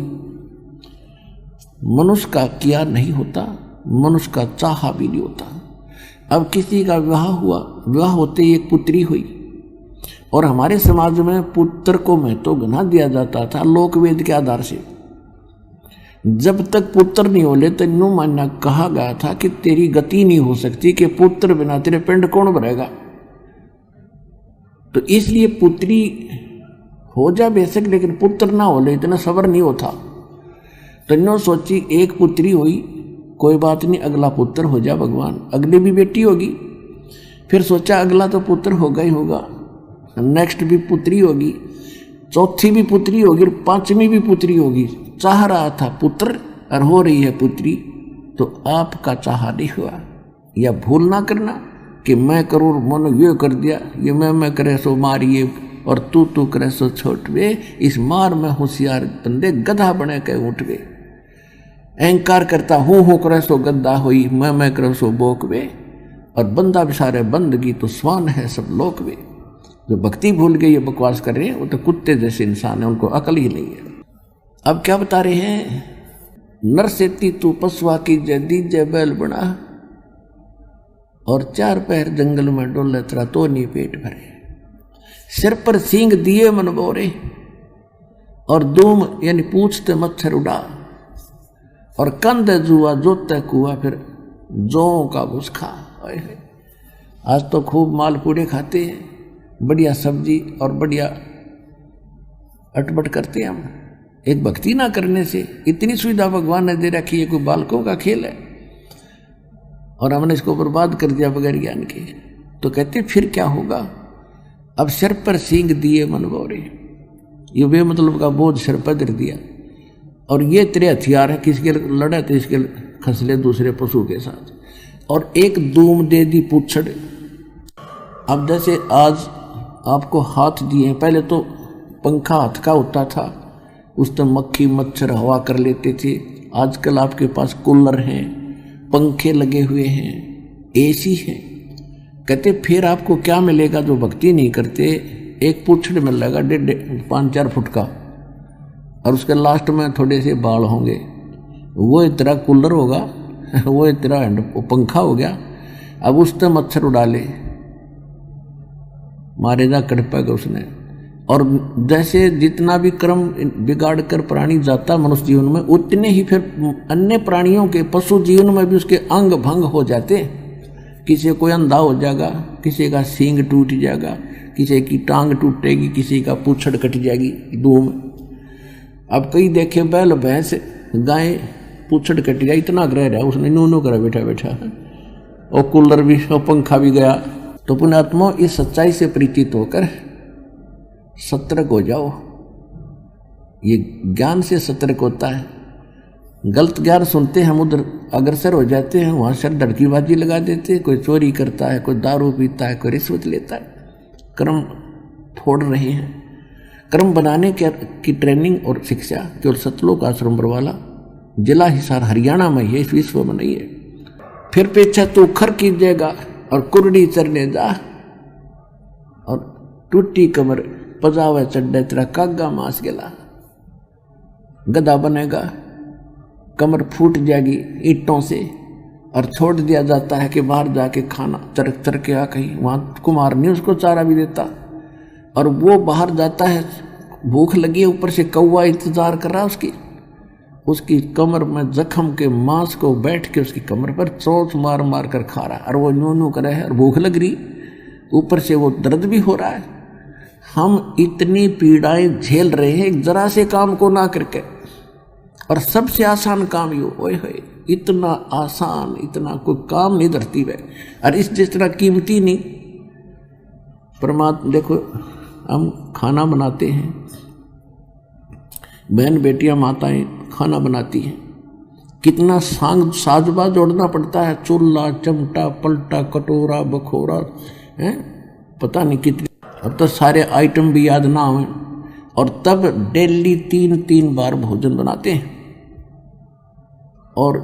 मनुष्य का किया नहीं होता, मनुष्य का चाहा भी नहीं होता। अब किसी का विवाह हुआ, विवाह होते ही एक पुत्री हुई, और हमारे समाज में पुत्र को महत्व बना दिया जाता था लोकवेद के आधार से। जब तक पुत्र नहीं होले तो यूं मानना कहा गया था कि तेरी गति नहीं हो सकती, कि पुत्र बिना तेरे पिंड कौन भरेगा। तो इसलिए पुत्री हो जा बेशक, लेकिन पुत्र ना होले इतना सबर नहीं होता। तो यूं सोची एक पुत्री हुई, कोई बात नहीं, अगला पुत्र हो जा भगवान, अगली भी बेटी होगी। फिर सोचा अगला तो पुत्र होगा ही होगा, नेक्स्ट भी पुत्री होगी, चौथी भी पुत्री होगी, और 5वीं भी पुत्री होगी। चाह रहा था पुत्र और हो रही है पुत्री, तो आपका चाह नहीं हुआ। या भूल ना करना कि मैं करूँ, मन ये कर दिया, ये मैं करे सो मारिए, और तू करे सो छोटवे। इस मार में होशियार बंदे गधा बने के उठवे। अहंकार करता हूँ करे सो गद्दा हुई, मैं करे सो बोकवे, और बंदा बिसारे बंदगी तो स्वान है सब लोकवे। जो भक्ति भूल गए ये बकवास कर रहे हैं, वो तो कुत्ते जैसे इंसान है, उनको अकल ही नहीं है। अब क्या बता रहे हैं, नर सेती तू पशुआ की जदी जय बैल बना, और 4 पैर जंगल में डोले तेरा तो नहीं पेट भरे। सिर पर सींग दिए मन बोरे, और दूम यानी पूछते मच्छर उड़ा, और कंधे जुआ जोते कुआ, फिर जौ का भूसखा। आज तो खूब मालपूड़े खाते हैं, बढ़िया सब्जी और बढ़िया अटपट करते हैं हम। एक भक्ति ना करने से इतनी सुविधा भगवान ने दे रखी है, कोई बालकों का खेल है, और हमने इसको बर्बाद कर दिया बगैर ज्ञान के। तो कहते फिर क्या होगा, अब सिर पर सींग दिए मन बोरे, ये बेमतलब का बोझ सिर पर धर दिया, और ये तेरे हथियार है, किसके लड़े तो इसके खसले दूसरे पशु के साथ, और एक दूम दे दी पूछड़। अब जैसे आज आपको हाथ दिए, पहले तो पंखा हाथ का होता था, उस तो मक्खी मच्छर हवा कर लेते थे। आजकल आपके पास कूलर हैं, पंखे लगे हुए हैं, एसी है। कहते फिर आपको क्या मिलेगा जो भक्ति नहीं करते, एक पूछड़ मिलेगा 5-4 फुट का, और उसके लास्ट में थोड़े से बाल होंगे, वो तेरा कूलर होगा, वो तेरा पंखा हो गया। अब उस पर मच्छर उड़ा ले, मारेगा कड़पेगा उसने। और जैसे जितना भी कर्म बिगाड़ कर प्राणी जाता मनुष्य जीवन में, उतने ही फिर अन्य प्राणियों के पशु जीवन में भी उसके अंग भंग हो जाते। किसी को अंधा हो जाएगा, किसी का सींग टूट जाएगा, किसी की टांग टूटेगी, किसी का पूछड़ कट जाएगी दूम। अब कई देखे बैल भैंस गाय पूछड़ कट गया, इतना ग्रह रहा उसने नूनू करा बैठा बैठा, और कूलर भी और पंखा भी गया। तो पुण्यात्मा इस सच्चाई से परिचित होकर सतर्क हो जाओ। ये ज्ञान से सतर्क होता है। गलत ज्ञान सुनते हम उधर अग्रसर हो जाते हैं, वहाँ सर धड़कीबाजी लगा देते हैं। कोई चोरी करता है, कोई दारू पीता है, कोई रिश्वत लेता है। कर्म फोड़ रहे हैं। कर्म बनाने की ट्रेनिंग और शिक्षा केवल सतलोक आश्रम बरवाला जिला हिसार हरियाणा में है, इस विश्व में नहीं है। फिर पीछे तू खर कीजिएगा और कुरड़ी चरने जा, और टूटी कमर पजावे चड्डे तेरा कागा मांस गेला। गधा बनेगा, कमर फूट जाएगी ईंटों से, और छोड़ दिया जाता है कि बाहर जाके खाना चरक चर के आ, कहीं वहाँ कुमार नहीं उसको चारा भी देता, और वो बाहर जाता है, भूख लगी है, ऊपर से कौवा इंतजार कर रहा है उसकी कमर में जख्म के मांस को बैठ के उसकी कमर पर चोट मार मार कर खा रहा है, और वो न्यू न्यू कर रहा है, और भूख लग रही, ऊपर से वो दर्द भी हो रहा है। हम इतनी पीड़ाएं झेल रहे हैं जरा से काम को ना करके, और सबसे आसान काम यो, ओए होए इतना आसान, इतना कोई काम नहीं धरती है, और इस जिस तरह कीमती नहीं। परमात्मा देखो, हम खाना बनाते हैं, बहन बेटियां माताएं खाना बनाती हैं, कितना साजबा जोड़ना पड़ता है, चूल्हा चिमटा पलटा कटोरा बखोरा है, पता नहीं कितनी, अब तो सारे आइटम भी याद ना आए, और तब डेली 3-3 बार भोजन बनाते हैं। और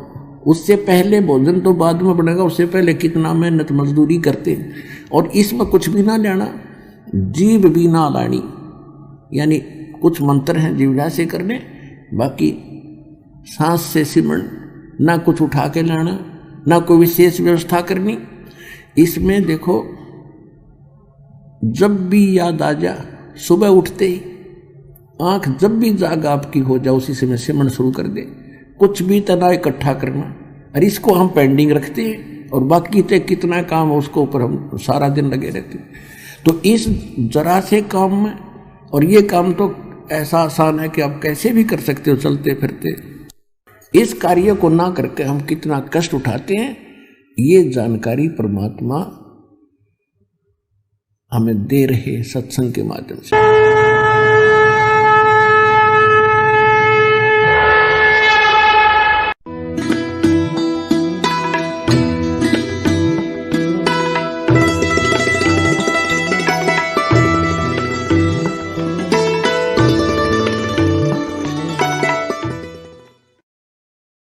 उससे पहले भोजन तो बाद में बनेगा, उससे पहले कितना मेहनत मजदूरी करते हैं, और इसमें कुछ भी ना जाना, जीभ भी ना लानी, यानी कुछ मंत्र हैं जीवजा से करने, बाकी सांस से सिमरन, ना कुछ उठा के लाना, ना कोई विशेष व्यवस्था करनी। इसमें देखो, जब भी याद आ जा, सुबह उठते ही आंख जब भी जाग आपकी हो जाए, उसी समय सिमरन शुरू कर दे, कुछ भी तना इकट्ठा करना। और इसको हम पेंडिंग रखते हैं, और बाकी तो कितना काम है उसको ऊपर हम सारा दिन लगे रहते हैं। तो इस जरा से काम में, और ये काम तो ऐसा आसान है कि आप कैसे भी कर सकते हो चलते फिरते, इस कार्य को ना करके हम कितना कष्ट उठाते हैं, ये जानकारी परमात्मा हमें दे रहे सत्संग के माध्यम से।